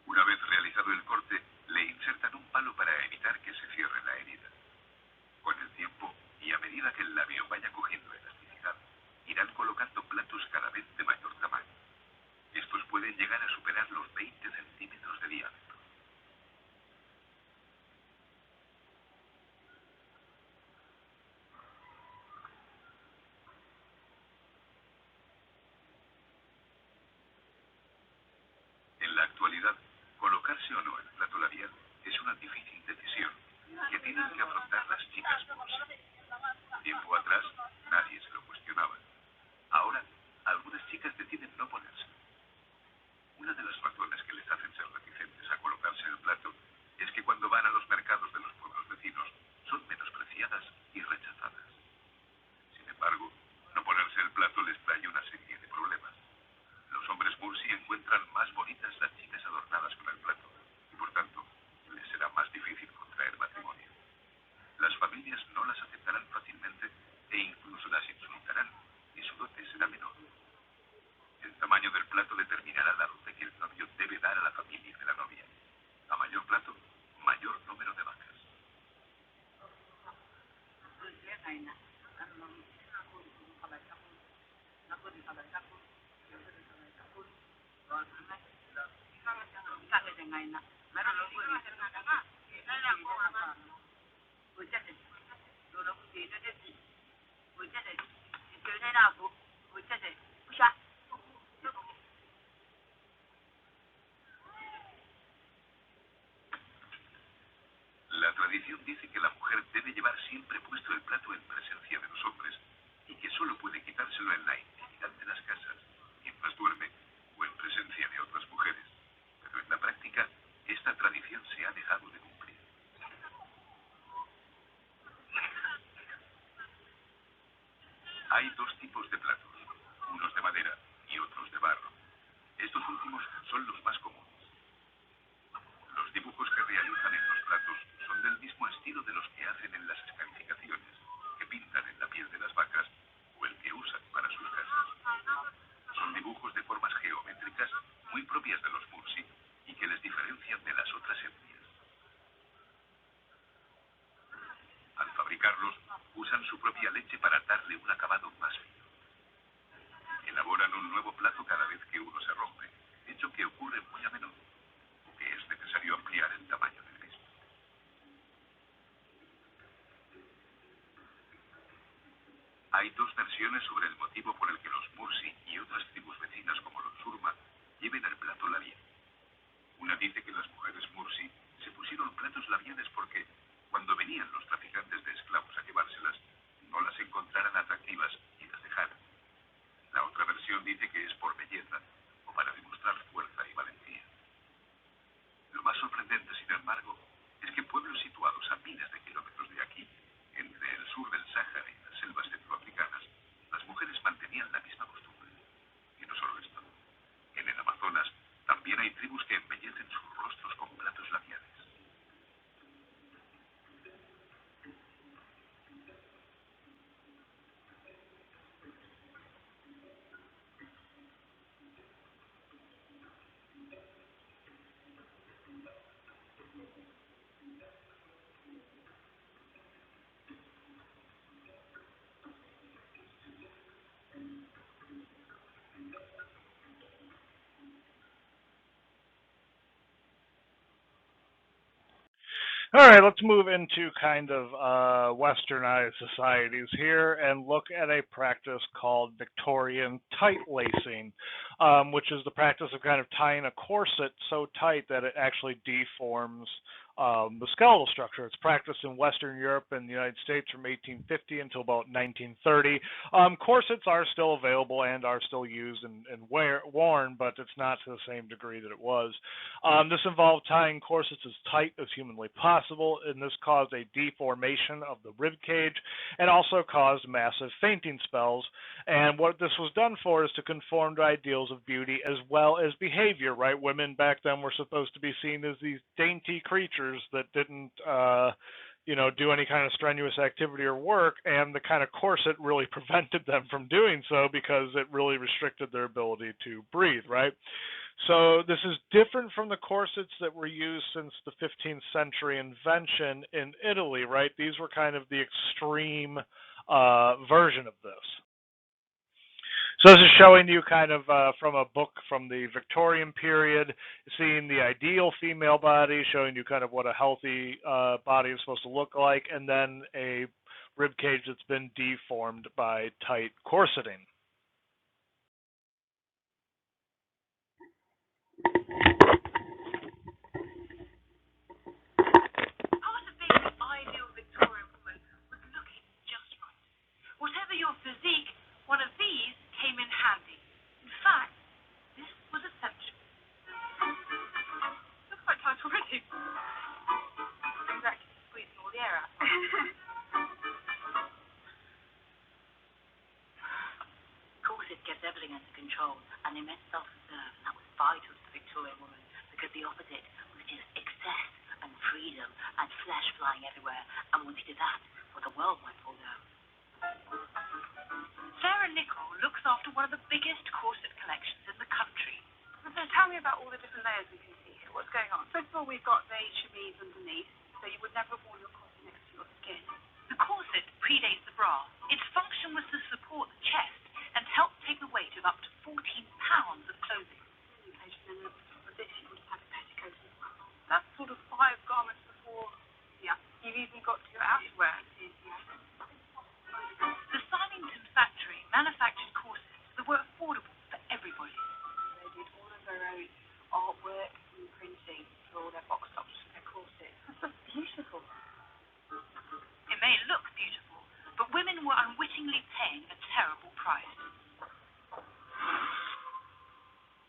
Una vez realizado el corte, le insertan un palo para evitar que se cierre la herida. Con el tiempo, y a medida que el labio vaya cogiendo elasticidad, irán colocando platos cada vez de mayor tamaño. Estos pueden llegar a superar los 20 centímetros de diámetro. En la actualidad, colocarse o no el plato labial es una difícil decisión que tienen que afrontar las chicas Morse. Tiempo atrás, nadie se lo cuestionaba. Ahora, algunas chicas deciden no ponerse. Una de las razones que les hacen ser reticentes a colocarse el plato es que cuando van a los mercados de los pueblos vecinos son menospreciadas y rechazadas. Sin embargo, no ponerse el plato les trae una serie de problemas. Los hombres Mursi encuentran más bonitas las chicas adornadas con el plato y por tanto les será más difícil contraer matrimonio. Las familias no las aceptarán fácilmente e incluso las insultarán y su dote será menor. El tamaño del plato determinará la dote que el novio debe dar a la familia de la novia. A mayor plato, mayor número de vacas. La tradición dice que la mujer debe llevar siempre puesto el plato en presencia de los hombres y que solo puede quitárselo en la intimidad de las casas, mientras duerme o en presencia de otras mujeres. Pero en la práctica, esta tradición se ha dejado de cumplir. Hay dos tipos de platos, unos de madera y otros de barro. Estos últimos son los más comunes. Los dibujos que realizan en los platos son del mismo estilo de los que hacen en las escarificaciones, que pintan en la piel de las vacas o el que usan para sus casas. Son dibujos de formas geométricas muy propias de los Mursi y que les diferencian de las otras etnias. Al fabricarlos, usan su propia leche para darle un acabado más fino. Elaboran un nuevo plato cada vez que uno se rompe, hecho que ocurre muy a menudo, o que es necesario ampliar el tamaño del mismo. Hay dos versiones sobre el motivo por el que los Mursi y otras tribus vecinas como los Surma lleven el plato labial. Una dice que las mujeres Mursi se pusieron platos labiales porque, cuando venían los traficantes de esclavos a llevárselas, no las encontraran atractivas y las dejaran. La otra versión dice que es por belleza o para demostrar fuerza y valentía. All right, let's move into kind of westernized societies here and look at a practice called Victorian tight lacing, which is the practice of kind of tying a corset so tight that it actually deforms the skeletal structure. It's practiced in Western Europe and the United States from 1850 until about 1930. Corsets are still available and are still used and worn, but it's not to the same degree that it was. This involved tying corsets as tight as humanly possible, and this caused a deformation of the rib cage and also caused massive fainting spells. And what this was done for is to conform to ideals of beauty as well as behavior, right? Women back then were supposed to be seen as these dainty creatures that didn't, do any kind of strenuous activity or work, and the kind of corset really prevented them from doing so because it really restricted their ability to breathe, right? So this is different from the corsets that were used since the 15th century invention in Italy, right? These were kind of the extreme version of this. So this is showing you kind of from a book from the Victorian period, seeing the ideal female body, showing you kind of what a healthy body is supposed to look like, and then a rib cage that's been deformed by tight corseting. Part of being the ideal Victorian woman was looking just right. Whatever your physique, one of these came in handy. In fact, this was essential. Looks quite tight already. Exactly, squeezing all the air out. Corset kept everything under control and immense self-reserve, and that was vital to the Victorian woman because the opposite was just excess and freedom and flesh flying everywhere, and once you did that, well, the world might fall down. Sarah Nichol looks after one of the biggest corset collections in the country. So tell me about all the different layers we can see here. What's going on? First of all, we've got the chemise underneath, so you would never have worn your corset next to your skin. The corset predates the bra. Its function was to support the chest and help take the weight of up to 14 pounds of clothing. And then with this, you would have had a petticoat as well. That's sort of 5 garments before, you've even got to your outerwear. The Symington factory manufactured corsets that were affordable for everybody. They did all of their own artwork and printing for all their box tops and their corsets. That's beautiful. It may look beautiful, but women were unwittingly paying a terrible price.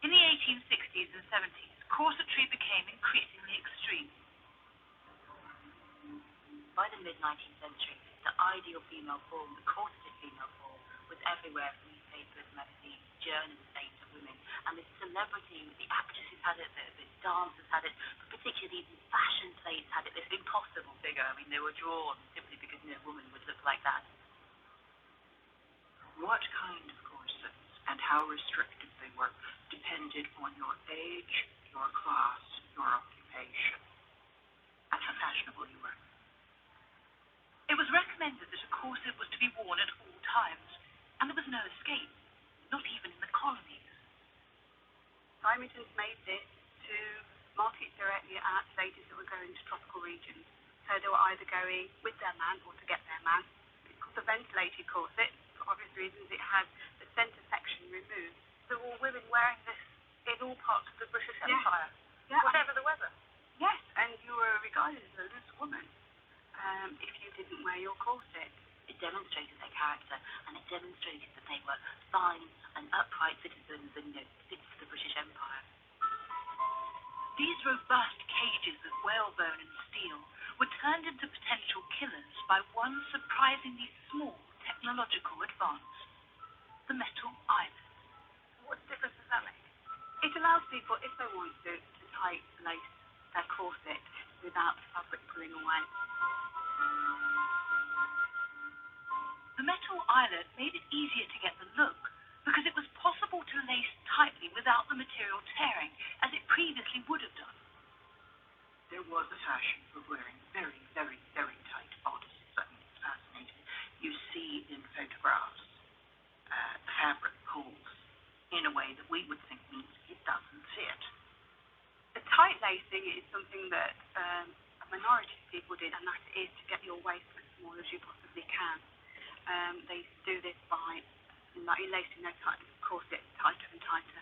In the 1860s and 70s, corsetry became increasingly extreme. By the mid-19th century, the ideal female form, the corseted female form, was everywhere from newspapers, magazines, journals, aims of women. And the celebrities, the actresses had it, the dancers had it, but particularly the fashion plates had it, this impossible figure. I mean, they were drawn simply because no woman would look like that. What kind of corsets and how restrictive they were depended on your age, your class, your occupation, and how fashionable you were. It was recommended that a corset was to be worn at all times, and there was no escape, not even in the colonies. Symington's made this to market directly at ladies that were going to tropical regions. So they were either going with their man or to get their man. It's called the ventilated corset. For obvious reasons, it had the centre section removed. There were women wearing this in all parts of the British Empire, Whatever the weather. Yes, and you were regarded as a loose woman if you didn't wear your corset. It demonstrated their character, and it demonstrated that they were fine and upright citizens and fit for the British Empire. These robust cages of whalebone and steel were turned into potential killers by one surprisingly small technological advance: the metal eyelet. What difference does that make? It allows people, if they want to tight lace their corset without the fabric pulling away. The metal eyelet made it easier to get the look because it was possible to lace tightly without the material tearing, as it previously would have done. There was a fashion for wearing very, very, very tight bodices. I mean, it's fascinating. You see in photographs fabric pulls in a way that we would think means it doesn't fit. The tight lacing is something that a minority of people did, and that is to get your waist as small as you possibly can. They do this by lacing their corset tighter and tighter.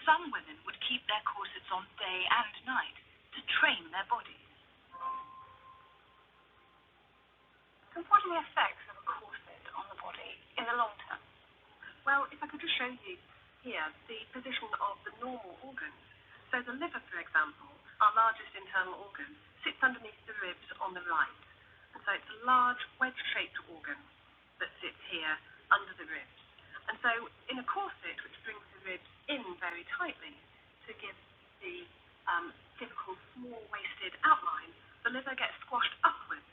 Some women would keep their corsets on day and night to train their bodies. So what are the effects of a corset on the body in the long term? Well, if I could just show you here the position of the normal organs. So the liver, for example, our largest internal organ, sits underneath the ribs on the right. And so it's a large wedge-shaped organ that sits here under the ribs. And so in a corset, which brings the ribs in very tightly to give the typical small-waisted outline, the liver gets squashed upwards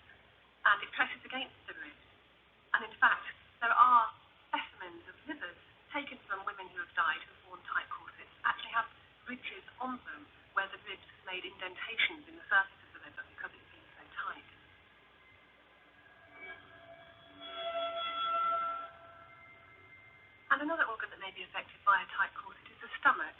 and it presses against the ribs. And in fact, there are specimens of livers taken from women who have died who've worn tight corsets, actually have ridges on them where the ribs have made indentations in the surface of the liver because it's been so tight. And another organ that may be affected by a tight corset is the stomach.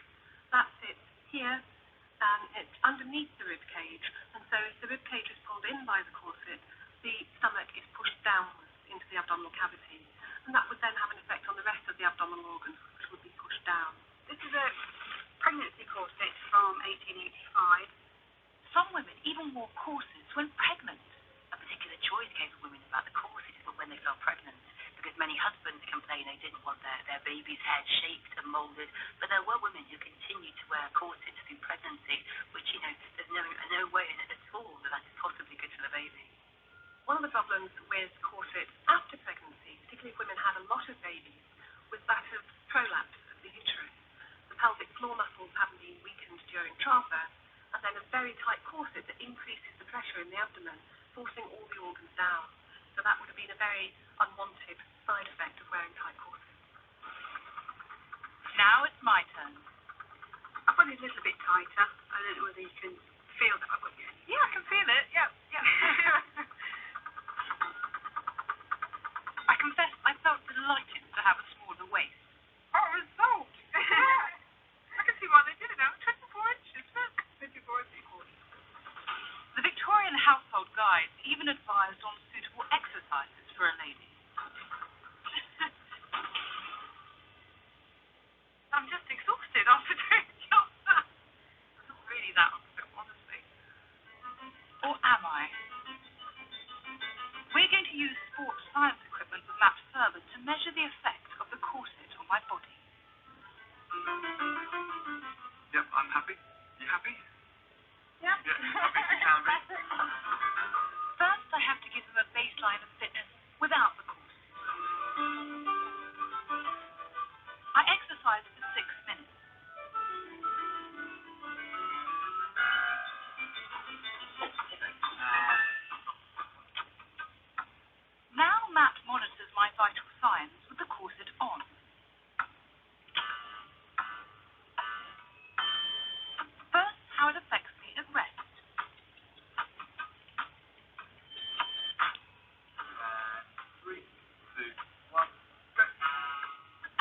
That sits here, and it's underneath the rib cage, and so if the rib cage is pulled in by the corset, the stomach is pushed downwards into the abdominal cavity, and that would then have an effect on the rest of the abdominal organs, which would be pushed down. This is a pregnancy corset from 1885. Some women even wore corsets when pregnant. A particular choice came from women about the corset is when they fell pregnant, because many husbands complained they didn't want their baby's head shaped and moulded, but there were women who continued to wear corsets through pregnancy, which, there's no way at all that is possibly good for the baby. One of the problems with corsets after pregnancy, particularly if women had a lot of babies, was that of prolapse of the uterus. The pelvic floor muscles having been weakened during childbirth, and then a very tight corset that increases the pressure in the abdomen, forcing all the organs down. So that would have been a very unwanted side effect of wearing tight corsets. Now it's my turn. I've got it a little bit tighter. I don't know whether you can feel that I've got it. Yeah, I can feel it. Yeah. I confess I felt delighted to have a smaller waist. Oh, result! I can see why they did it now. 24 inches. 24 inches. The Victorian household guides even advised on suitable exercises for a lady. I'm just exhausted after doing just that. It's not really that unfit, honestly. Or am I? We're going to use sports science equipment with Matt Furman to measure the effect of the corset on my body. Yep, I'm happy. You happy? Yeah. Yeah, happy as you can be. First, I have to give them a baseline of fitness without the corset. I exercise for 6 minutes. Now Matt monitors my vital signs with the corset on. First, how it affects me at rest. 3, 2, 1, go.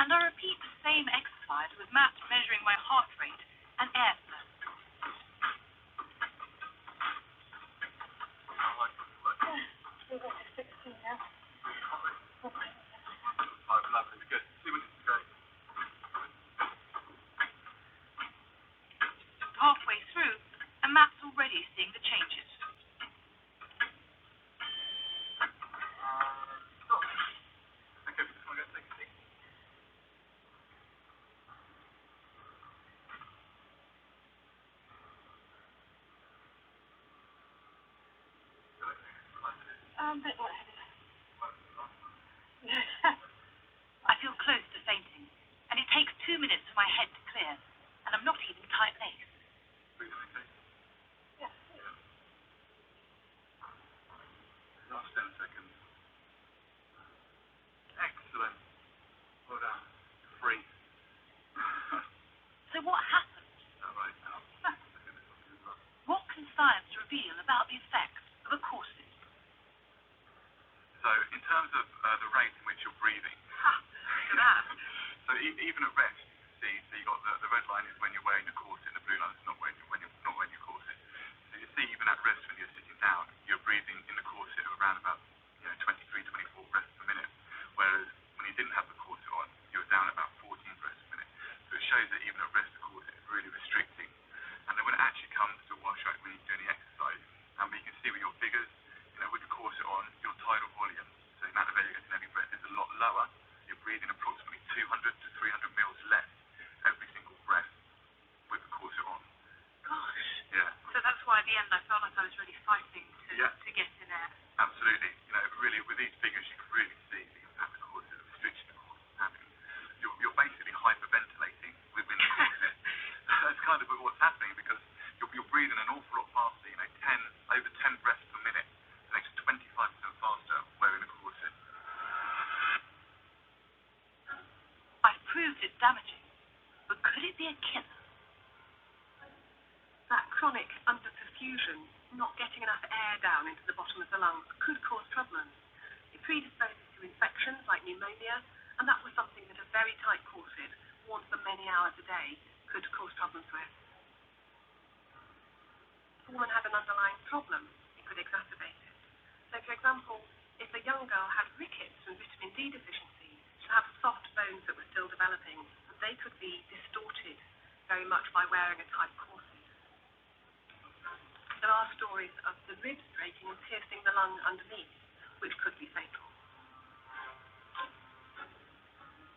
And I repeat the same exercise with Matt measuring my heart rate and air flow. We're going to 16 now. 5, lovely. Good. 2 minutes to go. Halfway through, and Matt's already seeing the changes. Stop. Okay, we just want to go take a seat. Bit lightheaded. I feel close to fainting, and it takes 2 minutes for my head to clear, and I'm not even tight-laced. Breathing okay? Yeah. Last 10 seconds. Excellent. Well done. Free. So what happened? All right, now. What can science reveal about the effects of a corset? So, in terms of the rate in which you're breathing, Look at that. so even at rest, see, so you've got the red line is when you're wearing your corset, and the blue line is not when you're not wearing your corset. So you see, even at rest when you're sitting down, you're breathing in the corset around about 23, 24 breaths per minute, whereas when you didn't have the corset on, you were down about 14 breaths per minute. So it shows that even at rest, the corset is really restricting. And then when it actually comes to wash out when you're doing the exercise, and you can see with your figures, with the corset on, your tidal volume, so the amount of air you get in every breath, is a lot lower. You're breathing approximately 200 to 300 mils less every single breath with the corset on. Gosh. Yeah. So that's why at the end I felt like I was really fighting to get in there. Absolutely. Really with these figures you can really see the impact the corset, the restriction the corset is having. You're basically hyperventilating within the corset. That's kind of what's happening because you're breathing an awful lot faster, over 10 breaths per minute, an extra 25% faster wearing a corset. I've proved it's damaging, but could it be a killer? That chronic underperfusion, not getting enough air down into the bottom of the lungs, could cause problems. It predisposes to infections like pneumonia, and that was something that a very tight corset, worn for many hours a day, could cause problems with. If a woman had an underlying problem, it could exacerbate it. So, for example, if a young girl had rickets and vitamin D deficiency, she'd have soft bones that were still developing, and they could be distorted very much by wearing a tight corset. There are stories of the ribs breaking and piercing the lung underneath, which could be fatal.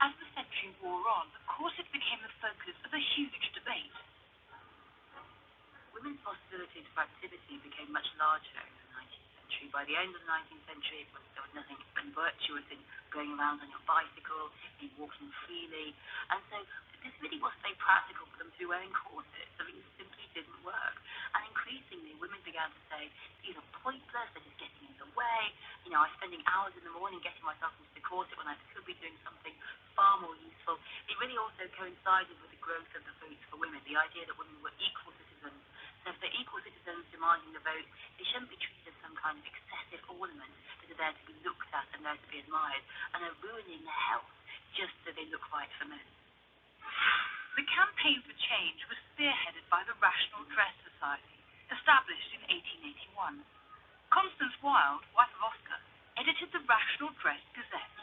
As the century wore on, the corset became the focus of a huge debate. Women's possibilities for activity became much larger in the 19th century. By the end of the 19th century, there was nothing virtuous in going around on your bicycle, in walking freely, and so this really wasn't very practical for them to be wearing corsets. I mean, it simply didn't work. And increasingly, women began to say, these are pointless, they're just getting in the way. I'm spending hours in the morning getting myself into the corset when I could be doing something far more useful. It really also coincided with the growth of the votes for women, the idea that women were equal citizens. So if they're equal citizens demanding the vote, they shouldn't be treated as some kind of excessive ornament that are there to be looked at and there to be admired, and are ruining their health just so they look right for men. The campaign for change was spearheaded by the Rational Dress Society, established in 1881. Constance Wilde, wife of Oscar, edited the Rational Dress Gazette.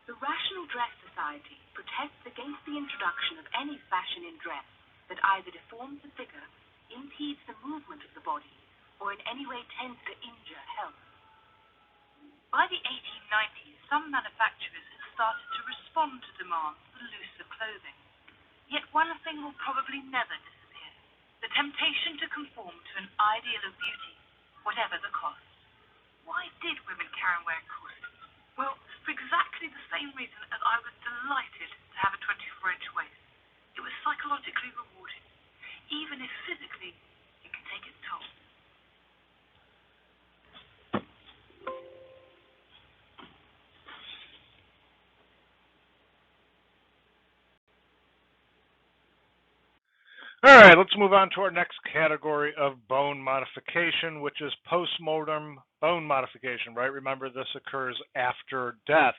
The Rational Dress Society protests against the introduction of any fashion in dress that either deforms the figure, impedes the movement of the body, or in any way tends to injure health. By the 1890s, some manufacturers had started to respond to demands for looser clothing. Yet one thing will probably never disappear: the temptation to conform to an ideal of beauty, whatever the cost. Why did women carry on wearing corsets? Well, for exactly the same reason as I was delighted to have a 24-inch waist. It was psychologically rewarding, even if physically it can take its toll. All right, let's move on to our next category of bone modification, which is postmodern bone modification, right? Remember, this occurs after death.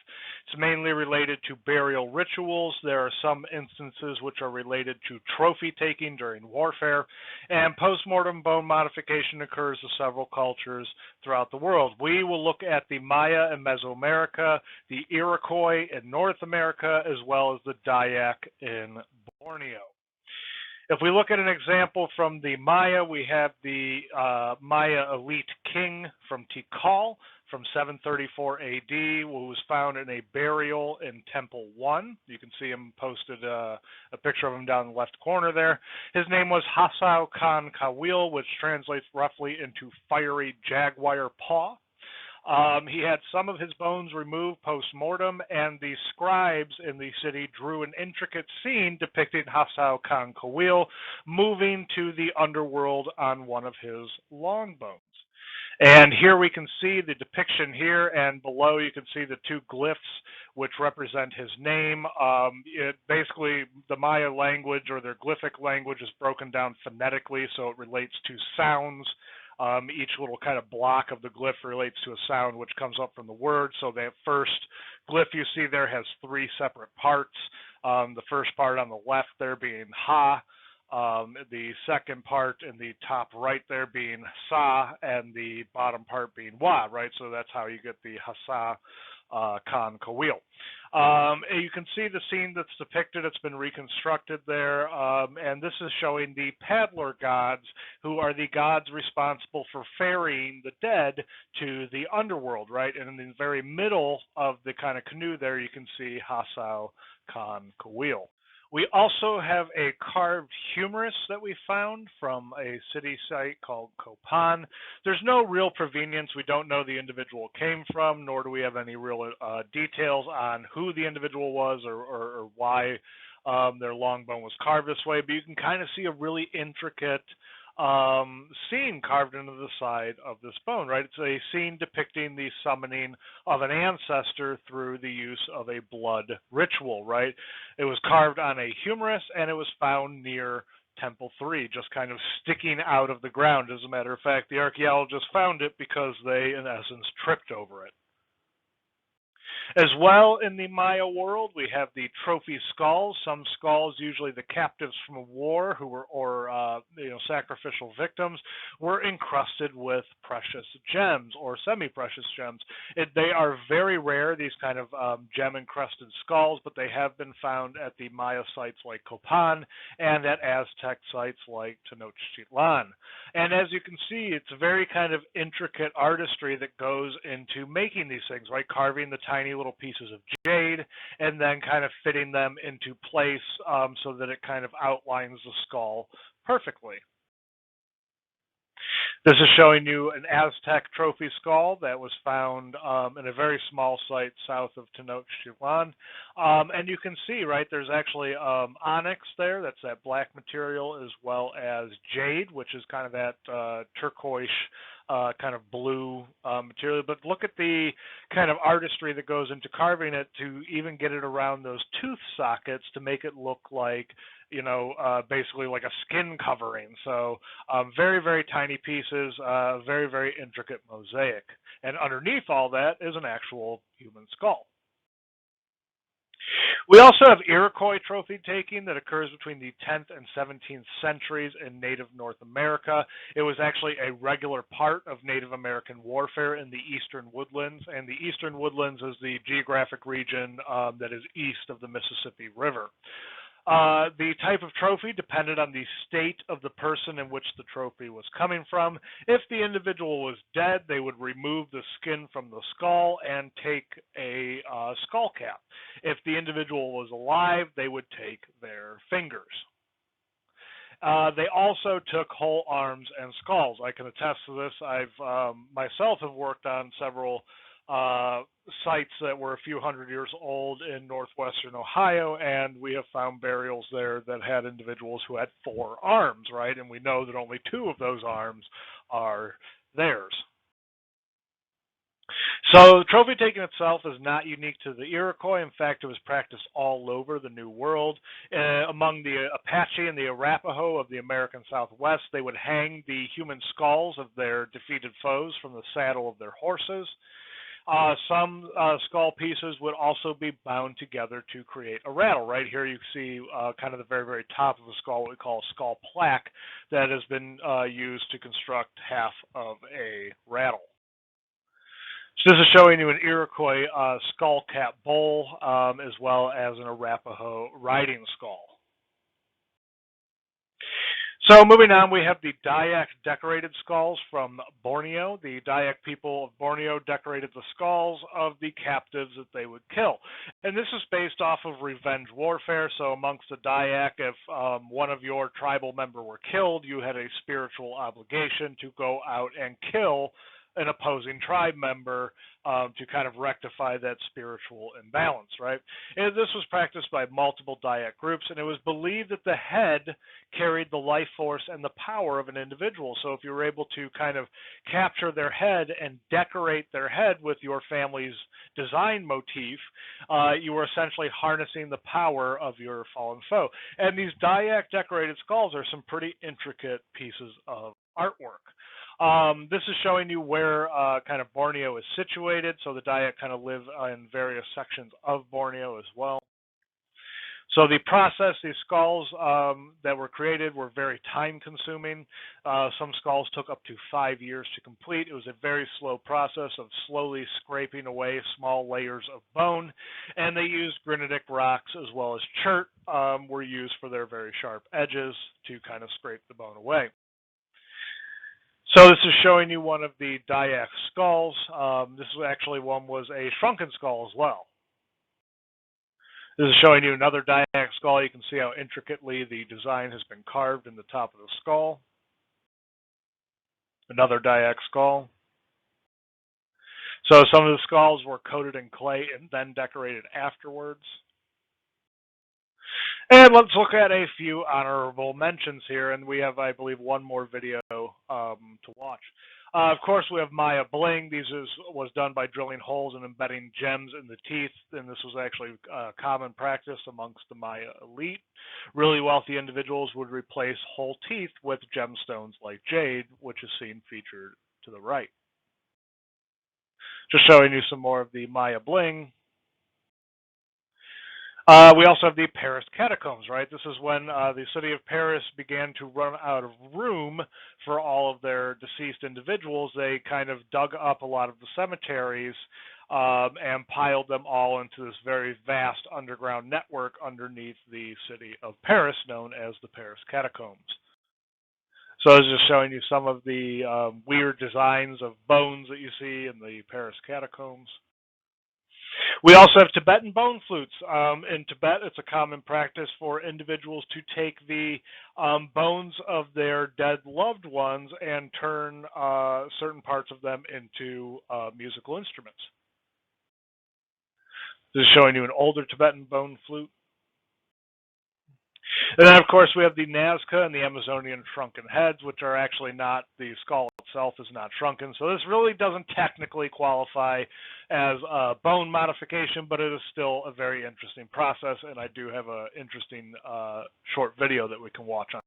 It's mainly related to burial rituals. There are some instances which are related to trophy taking during warfare, and postmodern bone modification occurs in several cultures throughout the world. We will look at the Maya in Mesoamerica, the Iroquois in North America, as well as the Diax in Borneo. If we look at an example from the Maya, we have the Maya elite king from Tikal from 734 AD, who was found in a burial in Temple 1. You can see him posted a picture of him down in the left corner there. His name was Hasao Khan Kawil, which translates roughly into fiery jaguar paw. He had some of his bones removed post-mortem, and the scribes in the city drew an intricate scene depicting Hasao Khan Kawil moving to the underworld on one of his long bones. And here we can see the depiction here, and below you can see the two glyphs which represent his name. Basically, the Maya language or their glyphic language is broken down phonetically, so it relates to sounds. Each little kind of block of the glyph relates to a sound which comes up from the word. So the first glyph you see there has three separate parts. The first part on the left there being Ha, the second part in the top right there being Sa, and the bottom part being Wa, right? So that's how you get the Hasa Khan Kawil. You can see the scene that's depicted. It's been reconstructed there, and this is showing the paddler gods, who are the gods responsible for ferrying the dead to the underworld, right? And in the very middle of the kind of canoe there, you can see Hasao Khan Kawil. We also have a carved humerus that we found from a city site called Copan. There's no real provenience. We don't know the individual came from, nor do we have any real details on who the individual was or why their long bone was carved this way. But you can kind of see a really intricate scene carved into the side of this bone, right? It's a scene depicting the summoning of an ancestor through the use of a blood ritual, right? It was carved on a humerus, and it was found near Temple 3, just kind of sticking out of the ground. As a matter of fact, the archaeologists found it because they, in essence, tripped over it. As well, in the Maya world, we have the trophy skulls. Some skulls, usually the captives from a war who were, sacrificial victims, were encrusted with precious gems or semi-precious gems. They are very rare, these kind of gem-encrusted skulls, but they have been found at the Maya sites like Copan and at Aztec sites like Tenochtitlan. And as you can see, it's a very kind of intricate artistry that goes into making these things, right? Carving the tiny little pieces of jade and then kind of fitting them into place so that it kind of outlines the skull perfectly. This is showing you an Aztec trophy skull that was found in a very small site south of Tenochtitlan. And you can see, right, there's actually onyx there, that's that black material, as well as jade, which is kind of that turquoise kind of blue material. But look at the kind of artistry that goes into carving it to even get it around those tooth sockets to make it look like, basically like a skin covering. So very, very tiny pieces, very, very intricate mosaic. And underneath all that is an actual human skull. We also have Iroquois trophy taking that occurs between the 10th and 17th centuries in Native North America. It was actually a regular part of Native American warfare in the Eastern Woodlands, and the Eastern Woodlands is the geographic region that is east of the Mississippi River. The type of trophy depended on the state of the person in which the trophy was coming from. If the individual was dead, they would remove the skin from the skull and take a skull cap. If the individual was alive, they would take their fingers. They also took whole arms and skulls. I can attest to this. I've myself have worked on several sites that were a few hundred years old in northwestern Ohio, and we have found burials there that had individuals who had 4 arms, right? And we know that only 2 of those arms are theirs. So trophy taking itself is not unique to the Iroquois. In fact, it was practiced all over the New World. Among the Apache and the Arapaho of the American Southwest, they would hang the human skulls of their defeated foes from the saddle of their horses. Some skull pieces would also be bound together to create a rattle. Right here you see kind of the very, very top of the skull, what we call a skull plaque, that has been used to construct half of a rattle. So this is showing you an Iroquois skull cap bowl as well as an Arapaho riding skull. So moving on, we have the Diax decorated skulls from Borneo. The Diax people of Borneo decorated the skulls of the captives that they would kill. And this is based off of revenge warfare. So amongst the Diax, if one of your tribal member were killed, you had a spiritual obligation to go out and kill an opposing tribe member to kind of rectify that spiritual imbalance, right? And this was practiced by multiple Diax groups, and it was believed that the head carried the life force and the power of an individual. So if you were able to kind of capture their head and decorate their head with your family's design motif, you were essentially harnessing the power of your fallen foe. And these Diax decorated skulls are some pretty intricate pieces of artwork. This is showing you where kind of Borneo is situated. So the Diax kind of live in various sections of Borneo as well. So the process, these skulls that were created were very time-consuming. Some skulls took up to 5 years to complete. It was a very slow process of slowly scraping away small layers of bone, and they used granitic rocks as well as chert were used for their very sharp edges to kind of scrape the bone away. So this is showing you one of the Diax skulls. This was actually one was a shrunken skull as well. This is showing you another Diax skull. You can see how intricately the design has been carved in the top of the skull. Another Diax skull. So some of the skulls were coated in clay and then decorated afterwards. And let's look at a few honorable mentions here, and we have, I believe, one more video to watch. Of course, we have Maya bling. These was done by drilling holes and embedding gems in the teeth, and this was actually common practice amongst the Maya elite. Really wealthy individuals would replace whole teeth with gemstones like jade, which is seen featured to the right. Just showing you some more of the Maya bling. We also have the Paris Catacombs, right? This is when the city of Paris began to run out of room for all of their deceased individuals. They kind of dug up a lot of the cemeteries and piled them all into this very vast underground network underneath the city of Paris, known as the Paris Catacombs. So I was just showing you some of the weird designs of bones that you see in the Paris Catacombs. We also have Tibetan bone flutes. In Tibet, it's a common practice for individuals to take the bones of their dead loved ones and turn certain parts of them into musical instruments. This is showing you an older Tibetan bone flute. And then, of course, we have the Nazca and the Amazonian shrunken heads, which are actually not, the skull itself is not shrunken. So this really doesn't technically qualify as a bone modification, but it is still a very interesting process. And I do have an interesting short video that we can watch on.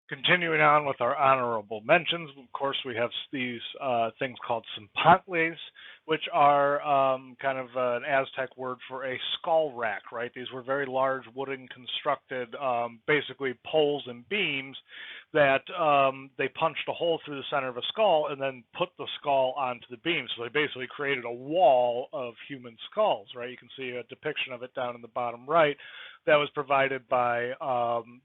Continuing on with our honorable mentions, of course, we have these things called simpantles, which are kind of an Aztec word for a skull rack, right? These were very large wooden constructed, basically poles and beams that they punched a hole through the center of a skull and then put the skull onto the beam. So they basically created a wall of human skulls, right? You can see a depiction of it down in the bottom right. That was provided by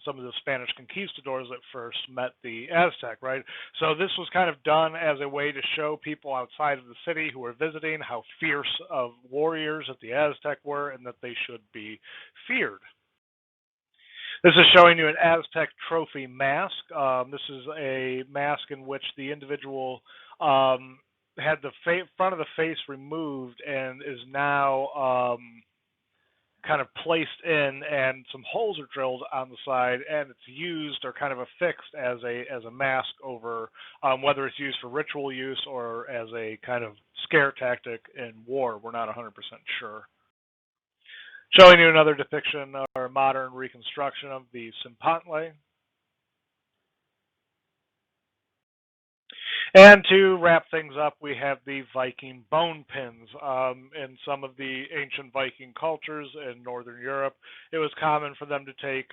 some of the Spanish conquistadors that first met the Aztec, right? So this was kind of done as a way to show people outside of the city who were visiting how fierce of warriors that the Aztec were and that they should be feared. This is showing you an Aztec trophy mask. This is a mask in which the individual had the front of the face removed and is now kind of placed in, and some holes are drilled on the side, and it's used or kind of affixed as a mask over, whether it's used for ritual use or as a kind of scare tactic in war. We're not 100% sure. Showing you another depiction or modern reconstruction of the simpantle. And to wrap things up, we have the Viking bone pins. In some of the ancient Viking cultures in Northern Europe, it was common for them to take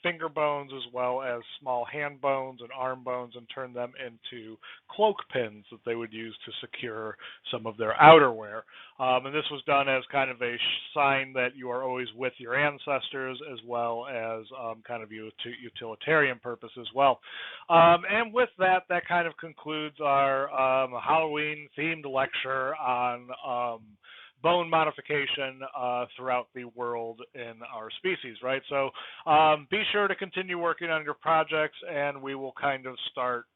finger bones as well as small hand bones and arm bones and turn them into cloak pins that they would use to secure some of their outerwear. And this was done as kind of a sign that you are always with your ancestors, as well as kind of utilitarian purpose as well. And with that, that kind of concludes our Halloween-themed lecture on bone modification throughout the world in our species, right? So be sure to continue working on your projects, and we will kind of start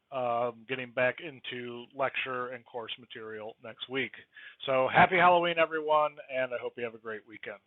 getting back into lecture and course material next week. So happy Halloween, everyone, and I hope you have a great weekend.